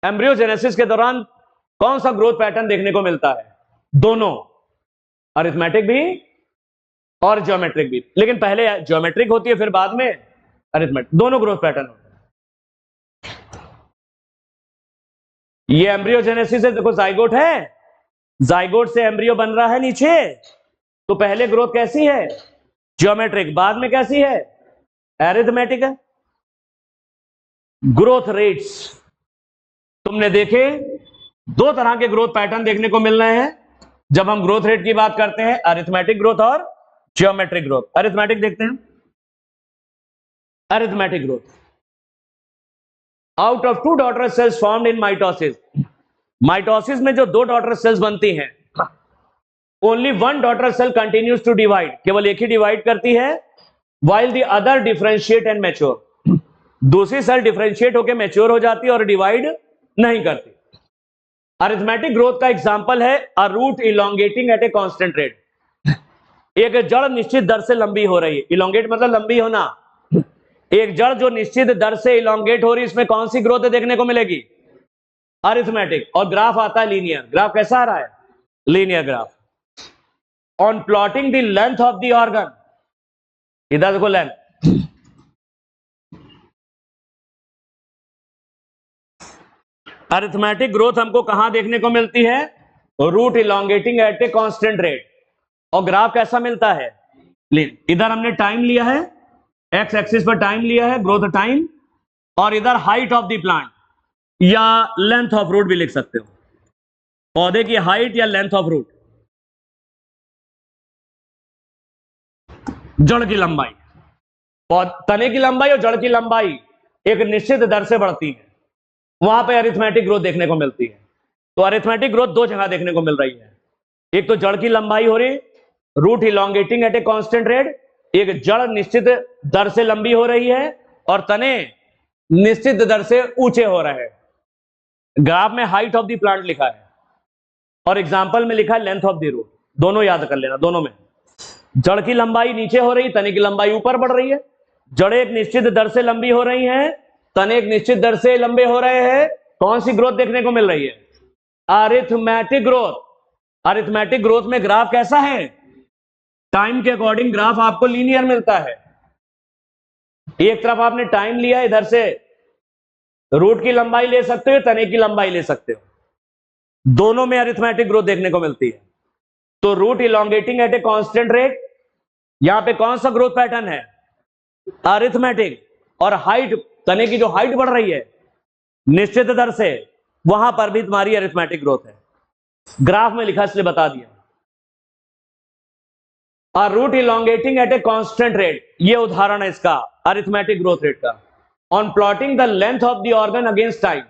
एम्ब्रियोजेनेसिस के दौरान कौन सा ग्रोथ पैटर्न देखने को मिलता है? दोनों, अरिथमेटिक भी और ज्योमेट्रिक भी। लेकिन पहले ज्योमेट्रिक होती है फिर बाद में अरिथमेटिक, दोनों ग्रोथ पैटर्न होते हैं। ये एम्ब्रियोजेनेसिस है, देखो जाइगोट है, जाइगोट से एम्ब्रियो बन रहा है नीचे। तो पहले ग्रोथ कैसी है? ज्योमेट्रिक, बाद में कैसी है? अरिथमेटिक है। ग्रोथ रेट्स तुमने देखे, दो तरह के ग्रोथ पैटर्न देखने को मिल रहे हैं जब हम ग्रोथ रेट की बात करते हैं, अरिथमेटिक ग्रोथ और ज्योमेट्रिक ग्रोथ। अरिथमेटिक देखते हैं। Arithmetic growth, out of 2 daughter cells formed in mitosis. Mitosis में जो दो डॉटर सेल्स बनती हैं, only 1 daughter cell continues to divide, केवल एक ही डिवाइड करती है, while the other differentiate and mature, दूसरी सेल डिफरेंशिएट होकर मैच्योर हो जाती है और डिवाइड नहीं करती। अरिथमेटिक ग्रोथ का एग्जांपल है a root elongating at a constant rate. एक जड़ निश्चित दर से लंबी हो रही है, इलोंगेट मतलब लंबी होना। एक जड़ जो निश्चित दर से इलोंगेट हो रही है, इसमें कौन सी ग्रोथ देखने को मिलेगी? अरिथमेटिक। और ग्राफ आता है लीनियर। ग्राफ कैसा आ रहा है? Linear graph. On plotting the length of the organ, इधर देखो लेंथ, अरिथमेटिक ग्रोथ हमको कहां देखने को मिलती है? Root elongating at a constant rate. और ग्राफ कैसा मिलता है? इधर हमने टाइम लिया है, एक्स एक्सिस पर टाइम लिया है, ग्रोथ टाइम, और इधर हाइट ऑफ द प्लांट या लेंथ ऑफ रूट भी लिख सकते हो, पौधे की हाइट या लेंथ ऑफ रूट, जड़ की लंबाई। तने की लंबाई और जड़ की लंबाई एक निश्चित दर से बढ़ती है, वहां पे अरिथमेटिक ग्रोथ देखने को मिलती है। तो अरिथमेटिक ग्रोथ दो जगह देखने को मिल रही है, एक तो जड़ की लंबाई हो रही, root elongating at a constant rate, एक जड़ निश्चित दर से लंबी हो रही है और तने निश्चित दर से ऊंचे हो रहे हैं। ग्राफ में हाइट ऑफ द प्लांट लिखा है और एग्जांपल में लिखा है लेंथ ऑफ द रूट। दोनों याद कर लेना, दोनों में जड़ की लंबाई नीचे हो रही, तने की लंबाई ऊपर बढ़ रही है। जड़ एक निश्चित दर से लंबी हो रही हैं, तने एक निश्चित दर से लंबे हो रहे हैं। कौन सी ग्रोथ देखने को मिल रही है? Arithmetic growth. अरिथमेटिक ग्रोथ में ग्राफ कैसा है? टाइम के अकॉर्डिंग ग्राफ आपको लीनियर मिलता है। एक तरफ आपने टाइम लिया, इधर से रूट की लंबाई ले सकते हो, तने की लंबाई ले सकते हो, दोनों में अरिथमेटिक ग्रोथ देखने को मिलती है। तो root elongating at a constant rate, यहां पे कौन सा ग्रोथ पैटर्न है? अरिथमेटिक। और हाइट, तने की जो हाइट बढ़ रही है निश्चित दर से, वहां पर भी तुम्हारी अरिथमेटिक ग्रोथ है। ग्राफ में लिखा इसलिए बता दिया। और root elongating at a constant rate, ये उदाहरण है इसका अरिथमेटिक ग्रोथ रेट का। On plotting the length of the organ against time,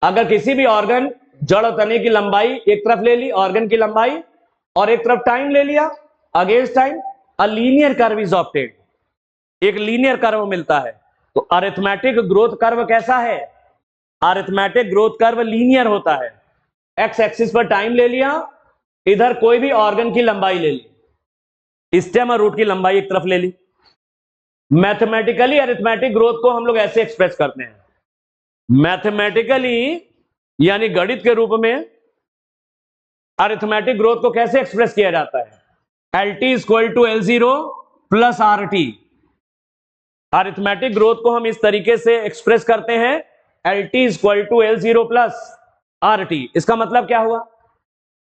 अगर किसी भी ऑर्गन जड़ और तने की लंबाई एक तरफ ले ली, ऑर्गन की लंबाई, और एक तरफ टाइम ले लिया against time, a linear curve is obtained, एक लीनियर कर्व मिलता है। तो अरिथमेटिक ग्रोथ कर्व कैसा है? अरिथमेटिक ग्रोथ कर्व लीनियर होता है। एक्स एक्सिस पर टाइम ले लिया, इधर कोई भी ऑर्गन की लंबाई ले ली, स्टेम और रूट की लंबाई एक तरफ ले ली। मैथमेटिकली अरिथमेटिक ग्रोथ को हम लोग ऐसे एक्सप्रेस करते हैं, मैथमेटिकली यानी गणित के रूप में अरिथमेटिक ग्रोथ को कैसे एक्सप्रेस किया जाता है? LT equal to L0 plus RT। Arithmetic growth को हम इस तरीके से एक्सप्रेस करते हैं, LT equal to L0 plus RT। इसका मतलब क्या हुआ?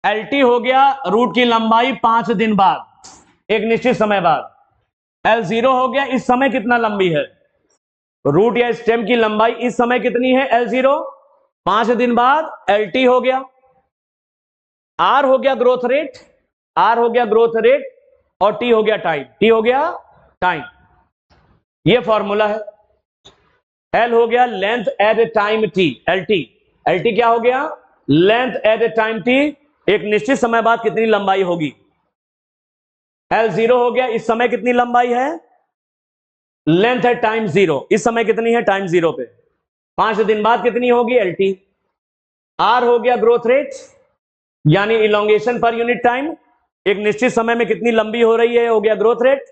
LT हो गया रूट की लंबाई 5 दिन बाद, एक निश्चित समय बाद। L0 हो गया इस समय कितना लंबी है, रूट या स्टेम की लंबाई इस समय कितनी है L0, 5 दिन बाद। LT हो गया, R हो गया ग्रोथ रेट, R हो गया ग्रोथ रेट, और T हो गया टाइम, T हो गया टाइम। ये फॉर्मूला है। L हो गया length at a time T, LT। LT क्या हो गया? Length at a time T, एक निश्चित समय बाद कितनी लंबाई होगी। L0 हो गया इस समय कितनी लंबाई है, लेंथ है टाइम 0, इस समय कितनी है टाइम 0 पे, 5 दिन बाद कितनी होगी LT। R हो गया ग्रोथ रेट यानी इलोंगेशन पर यूनिट टाइम, एक निश्चित समय में कितनी लंबी हो रही है, हो गया ग्रोथ रेट,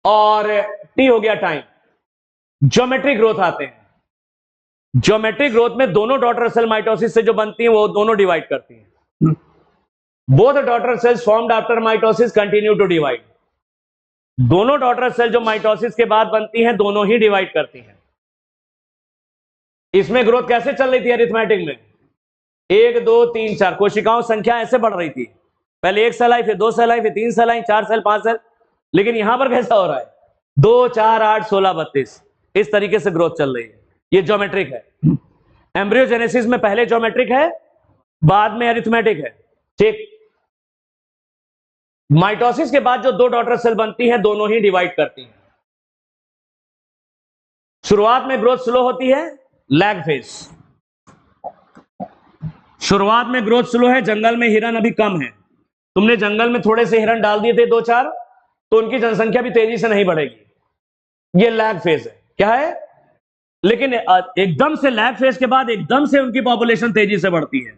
और T हो गया टाइम। ज्योमेट्रिक ग्रोथ आते हैं, ज्योमेट्रिक ग्रोथ में दोनों डॉटर सेल माइटोसिस से जो बनती हैं वो दोनों डिवाइड करती हैं। Both daughter cells formed after mitosis continue to divide, दोनों डॉटर सेल जो माइटोसिस के बाद बनती हैं दोनों ही डिवाइड करती हैं। इसमें ग्रोथ कैसे चल रही थी अरिथमेटिक में? 1 2 3 4 कोशिकाओं संख्या ऐसे बढ़ रही थी, पहले 1 सेल आई, फिर 2 सेल आई, फिर 3 सेल आई, 4 सेल, 5 सेल। लेकिन यहां पर कैसा हो रहा है? 2 4 8 16 32, इस तरीके से ग्रोथ चल रही है। ये ज्योमेट्रिक है। एम्ब्रियोजेनेसिस में पहले ज्योमेट्रिक है, बाद में अरिथमेटिक है। ठीक, माइटोसिस के बाद जो 2 डॉटर सेल बनती हैं दोनों ही डिवाइड करती हैं। शुरुआत में ग्रोथ स्लो होती है, लैग फेज। शुरुआत में ग्रोथ स्लो है, जंगल में हिरन अभी कम है, तुमने जंगल में थोड़े से हिरन डाल दिए थे 2 4, तो उनकी जनसंख्या भी तेजी से नहीं बढ़ेगी। ये लैग फेज है। क्या है? लेकिन एकदम से लैग फेज के बाद एकदम से उनकी पॉपुलेशन तेजी से बढ़ती है,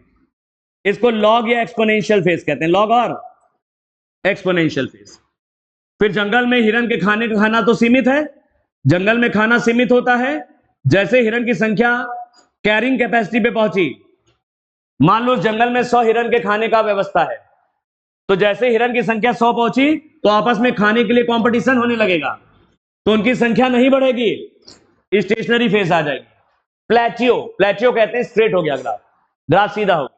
इसको लॉग या एक्सपोनेंशियल फेज कहते हैं, लॉग और एक्सपोनेंशियल फेज। फिर जंगल में हिरन के खाने का खाना तो सीमित है, जंगल में खाना सीमित होता है। जैसे हिरन की संख्या कैरिंग कैपेसिटी पे पहुंची, मान लो जंगल में 100 हिरन के खाने का व्यवस्था है, तो जैसे हिरन की संख्या 100 पहुंची तो आपस में खाने के लिए कंपटीशन होने लगेगा, तो उनकी संख्या नहीं बढ़ेगी, स्टेशनरी फेज आ जाएगी। प्लेटियो, प्लेटियो कहते हैं स्ट्रेट हो गया ग्राफ, ग्राफ सीधा हो।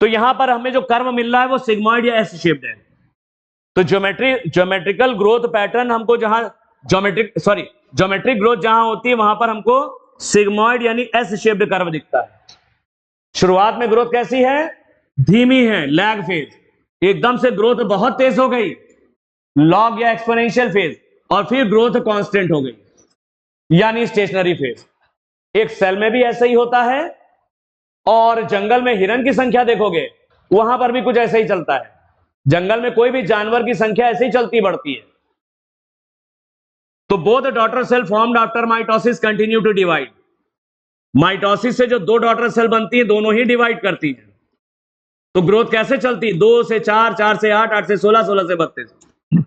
तो यहां पर हमें जो कर्व मिल रहा है वो सिग्मॉइड या एस शेप्ड है। तो ज्योमेट्रिकल ग्रोथ पैटर्न हमको जहां ज्योमेट्रिक ग्रोथ जहां होती है वहां पर हमको सिग्मॉइड यानी एस शेप्ड कर्व दिखता है। शुरुआत में ग्रोथ कैसी है? धीमी है, लैग फेज। एकदम से ग्रोथ बहुत तेज हो गई, लॉग या एक्सपोनेंशियल फेज, और फिर ग्रोथ कांस्टेंट हो गई यानी स्टेशनरी फेज। एक सेल में भी ऐसा ही होता है, और जंगल में हिरन की संख्या देखोगे वहां पर भी कुछ ऐसा ही चलता है। जंगल में कोई भी जानवर की संख्या ऐसे ही चलती बढ़ती है। तो both daughter cell formed after mitosis continue to divide, mitosis से जो 2 डॉटर सेल बनती है दोनों ही डिवाइड करती है। तो ग्रोथ कैसे चलती? 2 से 4, 4 से 8, 8 से 16, 16 से 32।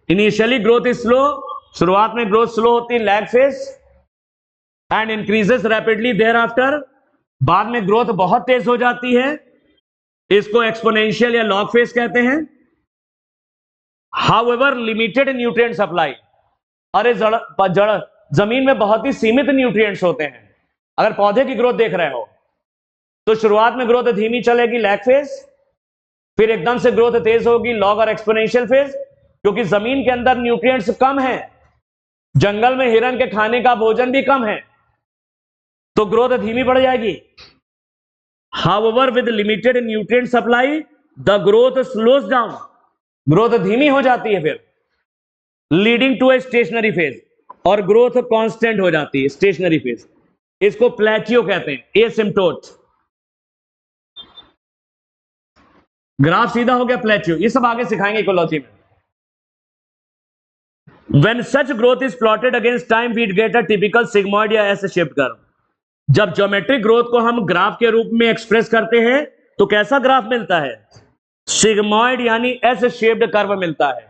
इनिशियली ग्रोथ इज स्लो, शुरुआत में ग्रोथ स्लो होती है, lag phase, and increases rapidly thereafter. बाद में ग्रोथ बहुत तेज हो जाती है, इसको एक्सपोनेंशियल या लॉग फेज कहते हैं। हाउएवर लिमिटेड न्यूट्रिएंट सप्लाई, अरे जड़ जमीन में बहुत ही सीमित न्यूट्रिएंट्स होते हैं। अगर पौधे की ग्रोथ देख रहे हो तो शुरुआत में ग्रोथ धीमी चलेगी, लैग फेज, फिर एकदम से ग्रोथ तेज होगी, लॉग और एक्सपोनेंशियल फेज, क्योंकि जमीन के अंदर न्यूट्रिएंट्स कम है, जंगल में हिरन के खाने का भोजन भी कम है। तो ग्रोथ धीमी पड़ जाएगी। However, with limited nutrient supply, the growth slows down. Growth धीमी हो जाती है फिर, leading to a stationary phase, और ग्रोथ कांस्टेंट हो जाती है स्टेशनरी फेज। इसको प्लेटियो कहते हैं, एसिम्प्टोट। ग्राफ सीधा हो गया, प्लेटियो। ये सब आगे सिखाएंगे इकोलॉजी में। When such growth is plotted against time, we get a typical sigmoid या S shaped curve। जब ज्योमेट्रिक ग्रोथ को हम ग्राफ के रूप में एक्सप्रेस करते हैं तो कैसा ग्राफ मिलता है? सिग्मॉइड यानी एस शेप्ड कर्व मिलता है।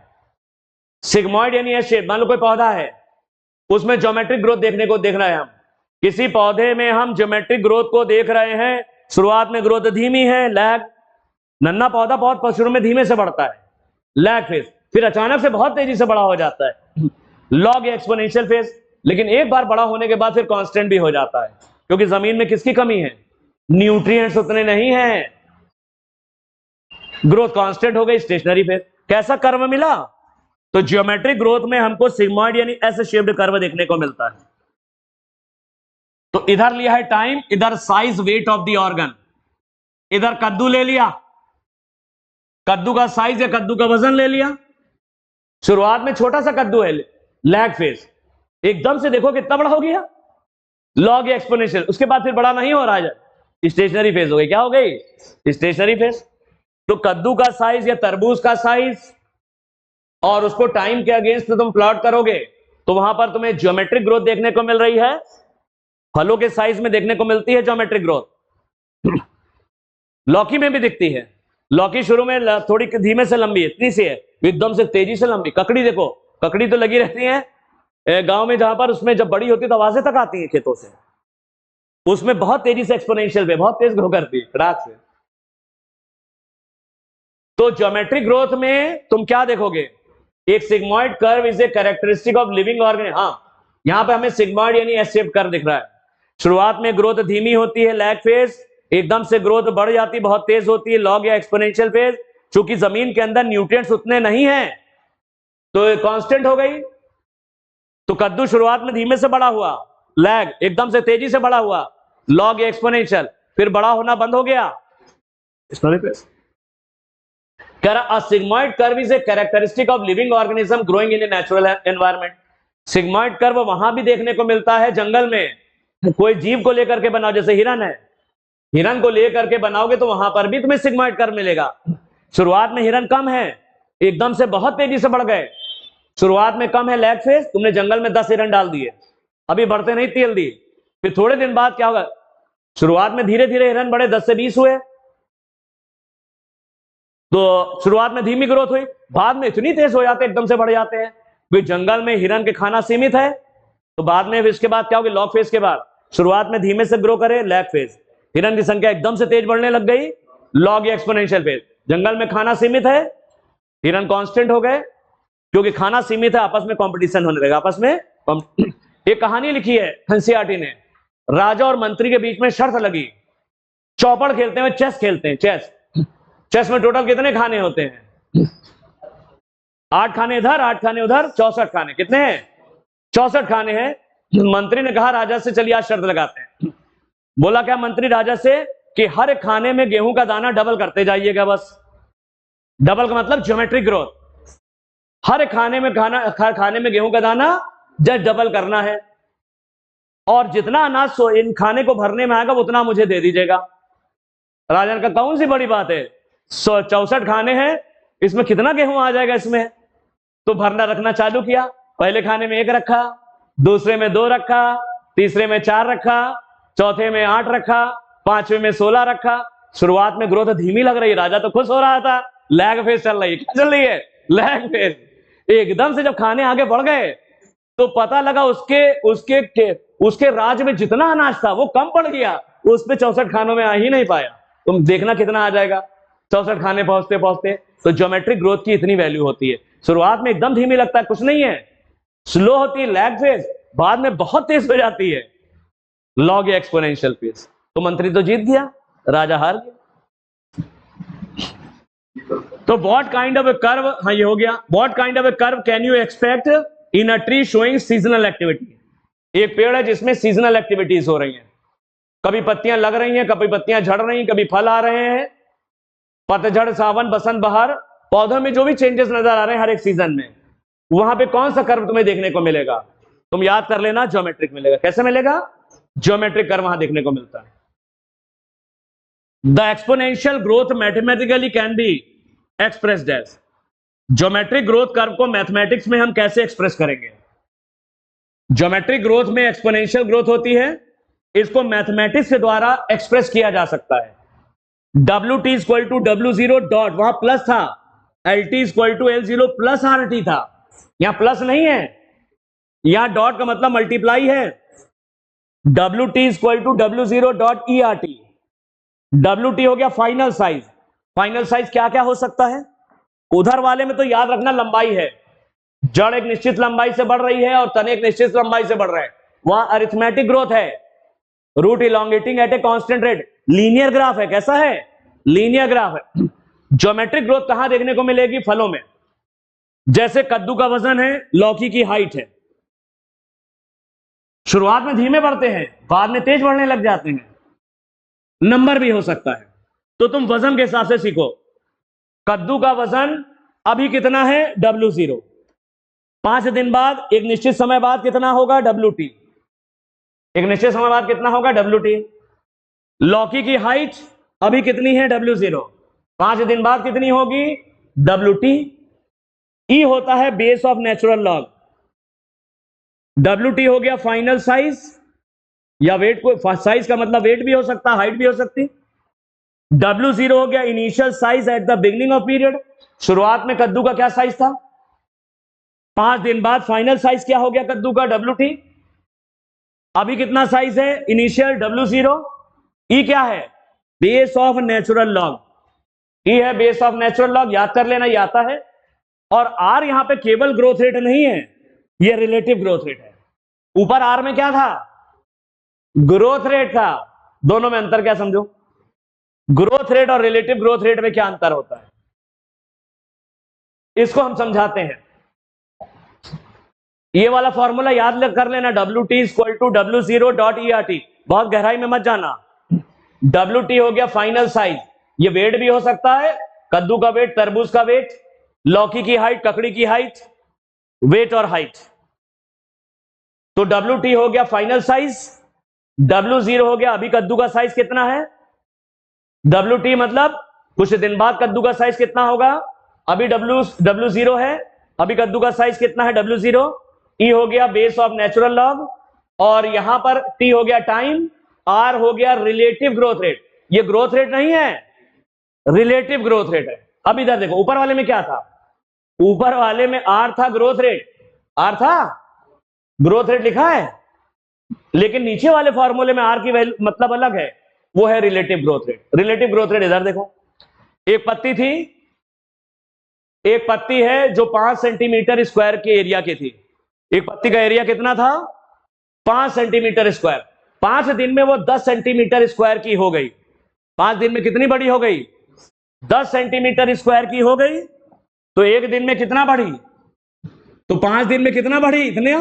सिग्मॉइड यानी एस शेप। मान लो कोई पौधा है, उसमें ज्योमेट्रिक ग्रोथ देख रहे हैं हम। किसी पौधे में हम ज्योमेट्रिक ग्रोथ को देख रहे हैं, शुरुआत में ग्रोथ धीमी है, लैग। नन्हा पौधा बहुत शुरू में धीमे से बढ़ता है, लैग फेज, फिर अचानक से बहुत तेजी से बड़ा हो जाता है, लॉग एक्सपोनेंशियल फेज। लेकिन एक बार बड़ा होने के बाद फिर कांस्टेंट भी हो जाता है, क्योंकि जमीन में किसकी कमी है? न्यूट्रिएंट्स उतने नहीं हैं, ग्रोथ कांस्टेंट हो गई, स्टेशनरी फेज। कैसा कर्व मिला? तो ज्योमेट्रिक ग्रोथ में हमको सिग्मॉइड यानी एस शेप्ड कर्व देखने को मिलता है। तो इधर लिया है टाइम, इधर size weight of the organ, इधर कद्दू ले लिया, कद्दू का साइज या कद्दू का वजन ले लिया। शुरुआत में छोटा सा कद्दू है, लैग फेज, एकदम से देखो कितना बड़ा हो गया, लॉग एक्सपोनेंशियल। उसके बाद फिर बड़ा नहीं हो रहा है, स्टेशनरी फेज हो गई। क्या हो गई? Stationary phase. तो कद्दू का साइज या तरबूज का साइज, और उसको टाइम के अगेंस्ट तुम प्लॉट करोगे तो वहां पर तुम्हें ज्योमेट्रिक ग्रोथ देखने को मिल रही है। फलों के साइज में देखने को मिलती है ज्योमेट्रिक ग्रोथ। लौकी में भी दिखती है। लौकी शुरू में थोड़ी धीमे से लंबी, इतनी सी है, एकदम से तेजी से लंबी। ककड़ी देखो, ककड़ी तो लगी रहती है गांव में, जहां पर उसमें जब बड़ी होती है तो आवाजें तक आती है खेतों से। उसमें बहुत तेजी से एक्सपोनेंशियल पे बहुत तेज ग्रो करती है रात से। तो ज्योमेट्रिक ग्रोथ में तुम क्या देखोगे? एक sigmoid curve is a characteristic of living organism. हाँ, यहां पे हमें सिग्मॉइड यानी एस शेप कर्व दिख रहा है। शुरुआत में ग्रोथ धीमी होती है, लैग फेज, एकदम से ग्रोथ बढ़ जाती है, बहुत तेज होती है, लॉग या एक्सपोनेंशियल फेज। चूंकि जमीन के अंदर न्यूट्रिएंट्स उतने नहीं हैं तो कांस्टेंट हो गई। तो कद्दू शुरुआत में धीमे से बड़ा हुआ, लैग, एकदम से तेजी से बड़ा हुआ, लॉग या एक्सपोनेंशियल, फिर बड़ा होना बंद हो गया। A sigmoid curve is a characteristic of living organism growing in a natural environment। Sigmoid curve वहां भी देखने को मिलता है जंगल में। कोई जीव को लेकर के बनाओ, जैसे हिरन है, हिरन को लेकर के बनाओगे तो वहां पर भी तुम्हें सिग्मॉइड कर्व मिलेगा। शुरुआत में हिरन कम है, एकदम से बहुत तेजी से बढ़ गए। शुरुआत में कम है लैग फेज, तुमने जंगल में 10 हिरन डाल दिए, अभी बढ़ते नहीं, तेल दिए। फिर थोड़े दिन बाद क्या होगा? शुरुआत में धीरे धीरे हिरन बढ़े, 10 से 20 हुए, तो शुरुआत में धीमी ग्रोथ हुई, बाद में इतनी तेज हो जाते, एकदम से बढ़ जाते हैं। क्योंकि जंगल में हिरन के खाना सीमित है, तो बाद में इसके बाद क्या होगी? लॉग फेज के बाद शुरुआत में धीमे से ग्रो करे, लैग फेज, हिरन की संख्या एकदम से तेज बढ़ने लग गई, लॉग या एक्सपोनेंशियल फेज। जंगल में खाना सीमित है, हिरन कांस्टेंट हो गए, क्योंकि खाना सीमित है, आपस में कंपटीशन होने लगा, आपस में। एक कहानी लिखी है एनसीईआरटी ने, राजा और मंत्री के बीच में शर्त लगी, चौपड़ खेलते हैं, चेस खेलते हैं। चेस में टोटल कितने खाने होते हैं? 8 खाने इधर, 8 खाने उधर, 64 खाने। कितने हैं? 64 खाने हैं। मंत्री ने कहा राजा से, चलिए आज शर्त लगाते हैं। बोला क्या मंत्री राजा से कि हर खाने में गेहूं का दाना डबल करते जाइएगा, बस। डबल का मतलब ज्योमेट्रिक ग्रोथ। हर खाने में गेहूं का दाना जस्ट डबल करना है, और जितना अनाज इन खाने को भरने में आएगा उतना मुझे दे दीजिएगा। राजा ने कहा कौन सी बड़ी बात है, 64 खाने हैं, इसमें कितना गेहूं आ जाएगा इसमें। तो भरना रखना चालू किया। पहले खाने में 1 रखा, दूसरे में 2 रखा, तीसरे में 4 रखा, चौथे में 8 रखा, 5वें में 16 रखा। शुरुआत में ग्रोथ धीमी लग रही, राजा तो खुश हो रहा था, लैग फेज चल रही है। क्या चल रही है? Lag phase. एकदम से जब खाने आगे बढ़ गए तो पता लगा उसके राज्य में जितना अनाज था वो कम पड़ गया, उस पे 64 खानों में आ ही नहीं पाया। तुम देखना कितना आ जाएगा 64 खाने पहुंचते पहुंचते। तो ज्योमेट्रिक ग्रोथ की इतनी वैल्यू होती है। शुरुआत में एकदम धीमी लगता है, कुछ नहीं है, स्लो होती है, लैग फेज, बाद में बहुत तेज हो जाती है, लॉग या एक्सपोनेंशियल फेज। तो मंत्री तो जीत गया, राजा हार गया। तो what kind of A curve, हाँ ये हो गया। What kind of A curve can you expect in a tree showing seasonal activity. एक पेड़ है जिसमें सीजनल एक्टिविटीज हो रही हैं, कभी पत्तियां लग रही हैं, कभी पत्तियां झड़ रही हैं, कभी फल आ रहे हैं, पतझड़, सावन, बसंत, बहार, पौधों में जो भी चेंजेस नजर आ रहे हैं हर एक सीजन में, वहां पे कौन सा कर्व तुम्हें देखने को मिलेगा? तुम याद कर लेना, ज्योमेट्रिक मिलेगा। कैसे मिलेगा? ज्योमेट्रिक कर्व वहां देखने को मिलता है। The exponential growth mathematically can be expressed as. Geometric growth curve को मैथमेटिक्स में हम कैसे एक्सप्रेस करेंगे? ज्योमेट्रिक ग्रोथ में एक्सपोनेंशियल ग्रोथ होती है, इसको मैथमेटिक्स के द्वारा एक्सप्रेस किया जा सकता है। WT equal to W0 dot, वहां प्लस था, LT equal to L0 plus RT था, यहां प्लस नहीं है, यहां डॉट का मतलब मल्टीप्लाई है। WT equal to W0 dot ERT। WT हो गया फाइनल साइज। फाइनल साइज क्या क्या हो सकता है? उधर वाले में तो याद रखना लंबाई है, जड़ एक निश्चित लंबाई से बढ़ रही है और तने एक निश्चित लंबाई से बढ़ रहे हैं, वहां अरिथमेटिक ग्रोथ है। Root elongating at a constant rate, linear graph है। कैसा है? लीनियर ग्राफ है। ज्योमेट्रिक ग्रोथ कहां देखने को मिलेगी? फलों में। जैसे कद्दू का वजन है, लौकी की हाइट है, शुरुआत में धीमे बढ़ते हैं, बाद में तेज बढ़ने लग जाते हैं, नंबर भी हो सकता है। तो तुम वजन के हिसाब से सीखो। कद्दू का वजन अभी कितना है? W0। 5 दिन बाद, एक निश्चित समय बाद कितना होगा? WT। एक निश्चित समय बाद कितना होगा? WT। लौकी की हाइट अभी कितनी है? W0। 5 दिन बाद कितनी होगी? WT। E होता है base of natural log. WT हो गया फाइनल साइज या वेट को, साइज का मतलब वेट भी हो सकता, हाइट भी हो सकती। W0 हो गया initial size at the beginning of period. शुरुआत में कद्दू का क्या साइज था? 5 दिन बाद फाइनल साइज क्या हो गया कद्दू का? WT। अभी कितना साइज है? Initial W0। E क्या है? Base of natural log. E है बेस ऑफ नेचुरल लॉग, याद कर लेना, ये आता है। और R यहां पे केवल ग्रोथ रेट नहीं है, ये रिलेटिव ग्रोथ रेट है। ऊपर R में क्या था? ग्रोथ रेट था। दोनों में अंतर क्या समझो? ग्रोथ रेट और रिलेटिव ग्रोथ रेट में क्या अंतर होता है, इसको हम समझाते हैं। ये वाला फॉर्मूला याद कर लेना, WT equal to W0 dot ERT। बहुत गहराई में मत जाना। WT हो गया फाइनल साइज, ये वेट भी हो सकता है, कद्दू का वेट, तरबूज का वेट, लौकी की हाइट, ककड़ी की हाइट, वेट और हाइट। तो WT हो गया फाइनल साइज, W0 हो गया अभी कद्दू का साइज कितना है? WT मतलब कुछ दिन बाद कद्दू का साइज कितना होगा? अभी W0 है, अभी कद्दू का साइज कितना है? W0। E हो गया बेस ऑफ नेचुरल लॉग, और यहां पर T हो गया टाइम, R हो गया रिलेटिव ग्रोथ रेट। ये ग्रोथ रेट नहीं है, रिलेटिव ग्रोथ रेट है। अब इधर देखो, ऊपर वाले में क्या था? ऊपर वाले में R था ग्रोथ रेट, R था ग्रोथ रेट लिखा है, लेकिन नीचे वाले फॉर्मूले में R की वैल्यू मतलब अलग है, वो है relative growth rate. Relative growth rate इधर देखो, एक पत्ती थी, एक पत्ती है जो 5 सेंटीमीटर स्क्वायर के एरिया की थी। एक पत्ती का एरिया कितना था? 5 सेंटीमीटर स्क्वायर। 5 दिन में वो 10 सेंटीमीटर स्क्वायर की हो गई। 5 दिन में कितनी बड़ी हो गई? 10 सेंटीमीटर स्क्वायर की हो गई। तो एक दिन में कितना बढ़ी? तो 5 दिन में कितना बढ़ी? इतने।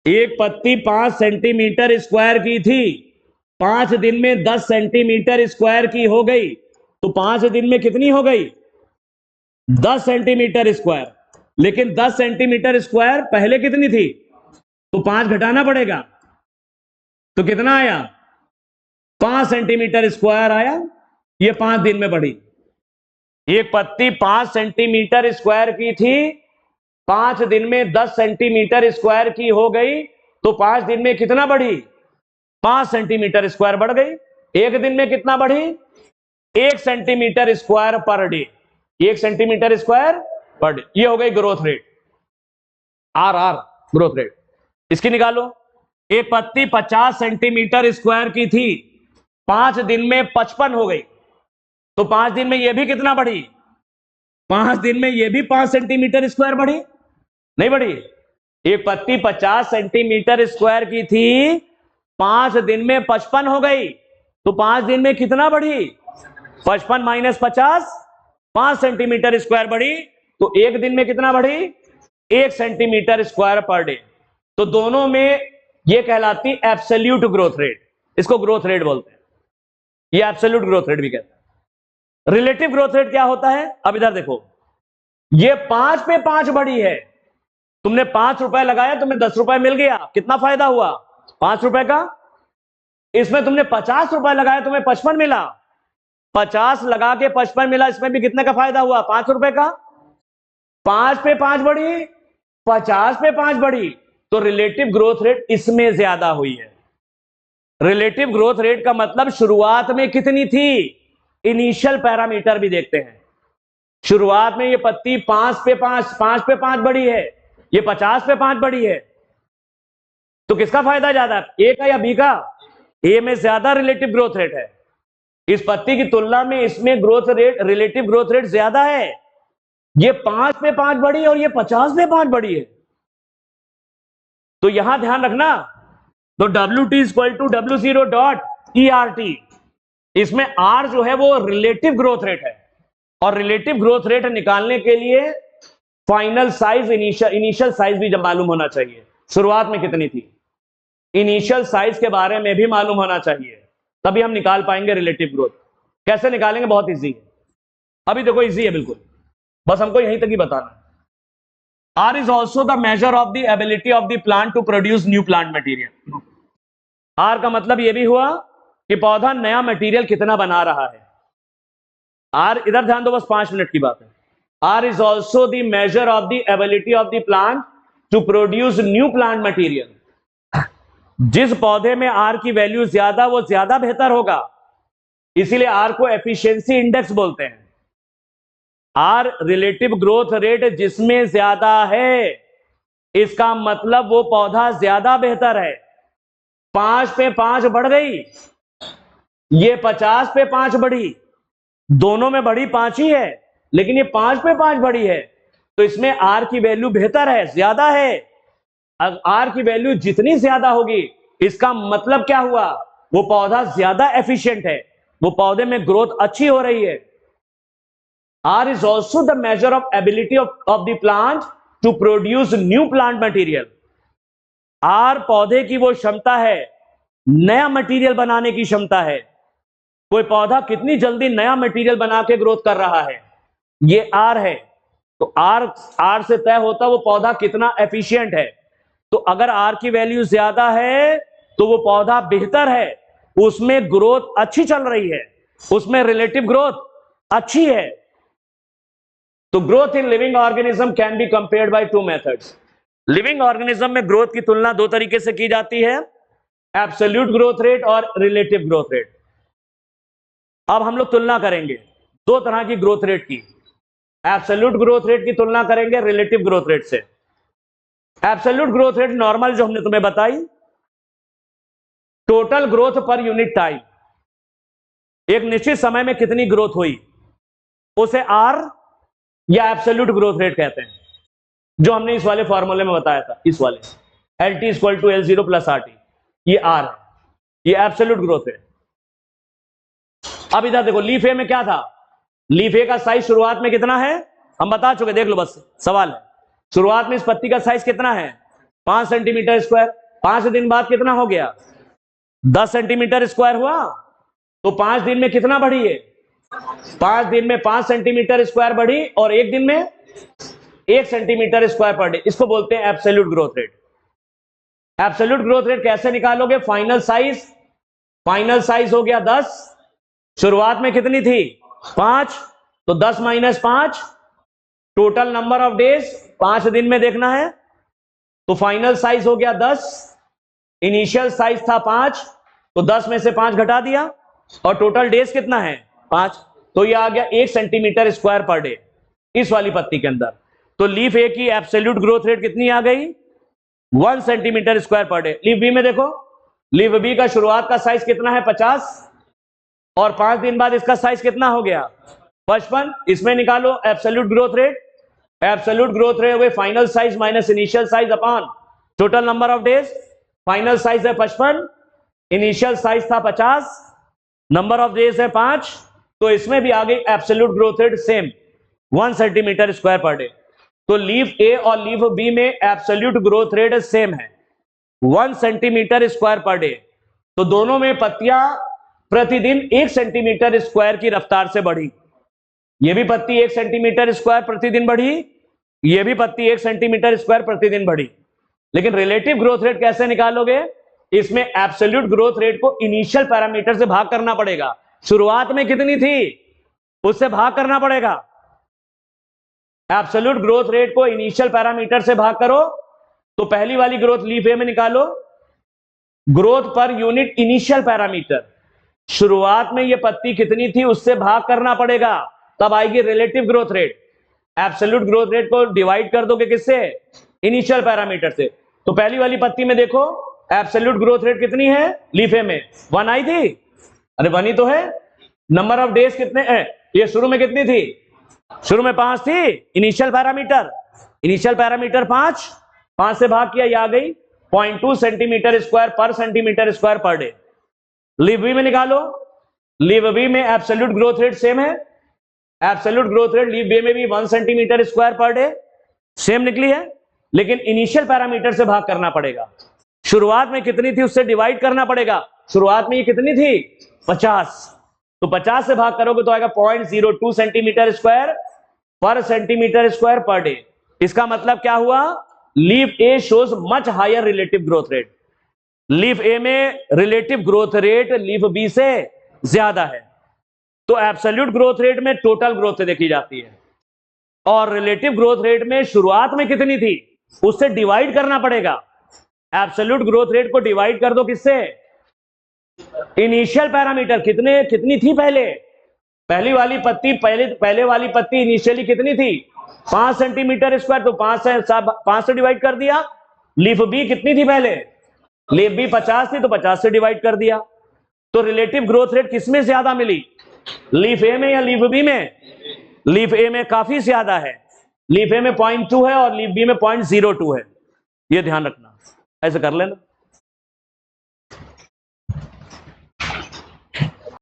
एक पत्ती 5 सेंटीमीटर स्क्वायर की थी, 5 दिन में 10 सेंटीमीटर स्क्वायर की हो गई, तो 5 दिन में कितनी हो गई? 10 सेंटीमीटर स्क्वायर। लेकिन 10 सेंटीमीटर स्क्वायर पहले कितनी थी? तो 5 घटाना पड़ेगा, तो कितना आया? 5 सेंटीमीटर स्क्वायर आया। ये 5 दिन में बढ़ी। एक पत्ती 5 सेंटीमीटर स्क्वायर की थी, 5 दिन में 10 सेंटीमीटर स्क्वायर की हो गई, तो 5 दिन में कितना बढ़ी? 5 सेंटीमीटर स्क्वायर बढ़ गई। एक दिन में कितना बढ़ी? 1 centimetre square per day. 1 centimetre square per day, ये हो गई growth rate, RR growth rate. इसकी निकालो। एक पत्ती 50 सेंटीमीटर स्क्वायर की थी, 5 दिन में 55 हो गई, तो 5 दिन में ये भी कितना बढ़ी? 5 दिन में ये भी 5 सेंटीमीटर स्क्वायर बढ़ी? नहीं बढ़ी। एक पत्ती 50 सेंटीमीटर स्क्वायर की थी, 5 दिन में 55 हो गई, तो 5 दिन में कितना बढ़ी? 55 माइनस 50, 5 सेंटीमीटर स्क्वायर बढ़ी। तो एक दिन में कितना बढ़ी? 1 सेंटीमीटर स्क्वायर पर डे। तो दोनों में ये कहलाती एब्सोल्यूट ग्रोथ रेट। इसको ग्रोथ रेट बोलते हैं, ये एब्सोल्यूट ग्रोथ रेट भी कहते हैं। रिलेटिव ग्रोथ रेट क्या होता है? अब इधर देखो, ये 5 पे 5 बढ़ी है, तुमने 5 रुपए लगाया, तुम्हें 10 रुपए मिल गया, कितना फायदा हुआ? 5 रुपए का। इसमें तुमने 50 रुपए लगाया, तुम्हें 55 मिला, 50 लगा के 55 मिला, इसमें भी कितने का फायदा हुआ? 5 रुपए का। 5 पे 5 बढ़ी, 50 पे 5 बढ़ी, तो रिलेटिव ग्रोथ रेट इसमें ज्यादा हुई है। रिलेटिव ग्रोथ रेट का मतलब शुरुआत में कितनी थी, इनिशियल पैरामीटर भी देखते हैं। शुरुआत में ये पत्ती 5 पे 5 बढ़ी है, ये 50 पे 5 बढ़ी है, तो किसका फायदा ज्यादा है, ए का या बी का? ए में ज्यादा रिलेटिव ग्रोथ रेट है। इस पत्ती की तुलना में इसमें growth rate, relative growth rate ज्यादा है। ये 5 पे 5 बढ़ी और ये 50 पे 5 बढ़ी है। तो यहां ध्यान रखना, तो WT equal to W0 dot ERT, इसमें R जो है वो रिलेटिव ग्रोथ रेट है, और रिलेटिव ग्रोथ रेट निकालने के लिए फाइनल साइज, इनिशियल साइज भी जब मालूम होना चाहिए। शुरुआत में कितनी थी, इनिशियल साइज के बारे में भी मालूम होना चाहिए, तभी हम निकाल पाएंगे रिलेटिव ग्रोथ। कैसे निकालेंगे? बहुत इजी है। अभी देखो इजी है बिल्कुल, बस हमको यहीं तक ही बताना है। R is also the measure of the ability of the plant to produce new plant material। R का मतलब यह भी हुआ कि पौधा नया मटेरियल कितना बना रहा है। R, इधर ध्यान दो, बस 5 मिनट की बात है। R is also the measure of the ability of the plant to produce new plant material। जिस पौधे में R की वैल्यू ज्यादा, वो ज्यादा बेहतर होगा, इसीलिए R को एफिशिएंसी इंडेक्स बोलते हैं। R रिलेटिव ग्रोथ रेट जिसमें ज्यादा है, इसका मतलब वो पौधा ज्यादा बेहतर है। 5 पे 5 बढ़ गई, ये 50 पे 5 बढ़ी, दोनों में बढ़ी 5 ही है, लेकिन ये 5 पे 5 बढ़ी है, तो इसमें R की वैल्यू बेहतर है, ज्यादा है। R की वैल्यू जितनी ज्यादा होगी, इसका मतलब क्या हुआ, वो पौधा ज्यादा एफिशिएंट है, वो पौधे में ग्रोथ अच्छी हो रही है। R is also the measure of ability of the plant to produce new plant material। R पौधे की वो क्षमता है, नया मटेरियल बनाने की क्षमता है। कोई पौधा कितनी जल्दी नया मटेरियल बना के ग्रोथ कर रहा है, ये R है। तो R से तय होता वो पौधा कितना एफिशिएंट है। तो अगर R की वैल्यू ज्यादा है तो वो पौधा बेहतर है, उसमें ग्रोथ अच्छी चल रही है, उसमें रिलेटिव ग्रोथ अच्छी है। तो growth in living organism can be compared by 2 methods. Living organism में ग्रोथ की तुलना 2 तरीके से की जाती है, एब्सोल्यूट ग्रोथ रेट और रिलेटिव ग्रोथ रेट। अब हम लोग तुलना करेंगे 2 तरह की ग्रोथ रेट की। एब्सोल्यूट ग्रोथ रेट की तुलना करेंगे रिलेटिव ग्रोथ रेट से। एब्सोल्यूट ग्रोथ रेट नॉर्मल जो हमने तुम्हें बताई, total growth per unit time, एक निश्चित समय में कितनी ग्रोथ हुई, उसे R या एब्सोल्यूट ग्रोथ रेट कहते हैं, जो हमने इस वाले फॉर्मूले में बताया था, इस वाले LT equal to L0 plus RT, ये R है, ये एब्सोल्यूट ग्रोथ रेट। अब इधर देखो, लीफ ए में क्या था, लीफ ए का साइज शुरुआत में कितना है, हम बता चुके, देख लो बस सवाल है। शुरुआत में इस पत्ती का साइज कितना है, 5 सेंटीमीटर स्क्वायर। 5 दिन बाद कितना हो गया, 10 सेंटीमीटर स्क्वायर हुआ। तो 5 दिन में कितना बढ़ी है, 5 दिन में 5 सेंटीमीटर स्क्वायर बढ़ी, और 1 दिन में 1 सेंटीमीटर स्क्वायर पर डे। इसको बोलते हैं absolute growth rate. Absolute growth rate कैसे निकालोगे, फाइनल साइज हो गया 10, शुरुआत में कितनी थी 5, तो 10 minus 5, total number of days 5 दिन में देखना है, तो फाइनल साइज हो गया 10, इनिशियल साइज था 5, तो 10 में से 5 घटा दिया, और टोटल डेज कितना है 5, तो ये आ गया 1 सेंटीमीटर स्क्वायर पर डे इस वाली पत्ती के अंदर। तो लीफ ए की एब्सोल्यूट ग्रोथ रेट कितनी आ गई, 1 centimetre square per day. Leaf B में देखो, लीफ बी का शुरुआत का साइज कितना है 50, और 5 दिन बाद इसका साइज कितना हो गया 55। इसमें निकालो absolute growth rate. Absolute growth rate हुए final size minus initial size upon total number of days. Final size है 55, इनिशियल साइज था 50, नंबर ऑफ डेज है 5, तो इसमें भी आ गई absolute growth rate same 1 centimetre square per day. तो leaf ए और लीफ बी में एब्सोल्यूट ग्रोथ रेट सेम है 1 सेंटीमीटर स्क्वायर पर डे। तो दोनों में पत्तियां प्रतिदिन 1 सेंटीमीटर स्क्वायर की रफ्तार से बढ़ी। ये भी पत्ती 1 सेंटीमीटर स्क्वायर प्रतिदिन बढ़ी, ये भी पत्ती 1 सेंटीमीटर स्क्वायर प्रतिदिन बढ़ी। लेकिन रिलेटिव ग्रोथ रेट कैसे निकालोगे? इसमें एब्सोल्यूट ग्रोथ रेट को इनिशियल पैरामीटर से भाग करना पड़ेगा। शुरुआत में कितनी थी उससे भाग करना पड़ेगा। एब्सोल्यूट ग्रोथ रेट को इनिशियल पैरामीटर से भाग करो तो पहली वाली ग्रोथ लीफ ए में निकालो, growth per unit initial parameter, शुरुआत में ये पत्ती कितनी थी उससे भाग करना पड़ेगा, तब आएगी relative growth rate. Absolute growth rate को डिवाइड कर दोगे किससे? इनिशियल पैरामीटर से। तो पहली वाली पत्ती में देखो एब्सोल्यूट ग्रोथ रेट कितनी है लीफ ए में? 1 आई थी। अरे 1 ही तो है। नंबर ऑफ डेज कितने है? ये शुरू में कितनी थी? शुरू में 5 थी। इनिशियल पैरामीटर 5 से भाग किया, ये आ गई 0.2 centimetre square per centimetre square per day. Leaf B में निकालो, लीफ बी में एब्सोल्यूट ग्रोथ रेट सेम है। Absolute growth rate leaf B में भी 1 centimetre square per day same निकली है, लेकिन इनिशियल पैरामीटर से भाग करना पड़ेगा। शुरुआत में कितनी थी उससे डिवाइड करना पड़ेगा। शुरुआत में ये कितनी थी? 50। तो 50 से भाग करोगे तो आएगा 0.02 centimetre square per centimetre square per day. इसका मतलब क्या हुआ? Leaf A shows much higher relative growth rate. Leaf A में relative growth rate leaf B से ज्यादा है। तो एब्सोल्यूट ग्रोथ रेट में टोटल ग्रोथ देखी जाती है और रिलेटिव ग्रोथ रेट में शुरुआत में कितनी थी उससे डिवाइड करना पड़ेगा। एब्सोल्यूट ग्रोथ रेट को डिवाइड कर दो किससे? इनिशियल पैरामीटर कितनी थी पहले? पहले वाली पत्ती इनिशियली कितनी थी? 5 सेंटीमीटर स्क्वायर। तो 5 से डिवाइड कर दिया। लीफ बी कितनी थी पहले? लीफ बी 50 थी तो 50 से डिवाइड कर दिया। तो रिलेटिव ग्रोथ रेट किसमें ज्यादा मिली? लीफ ए में या लीफ बी में? लीफ ए में काफी ज्यादा है। लीफ ए में 0.2 है और लीफ बी में 0.02 है। ये ध्यान रखना, ऐसे कर लेना।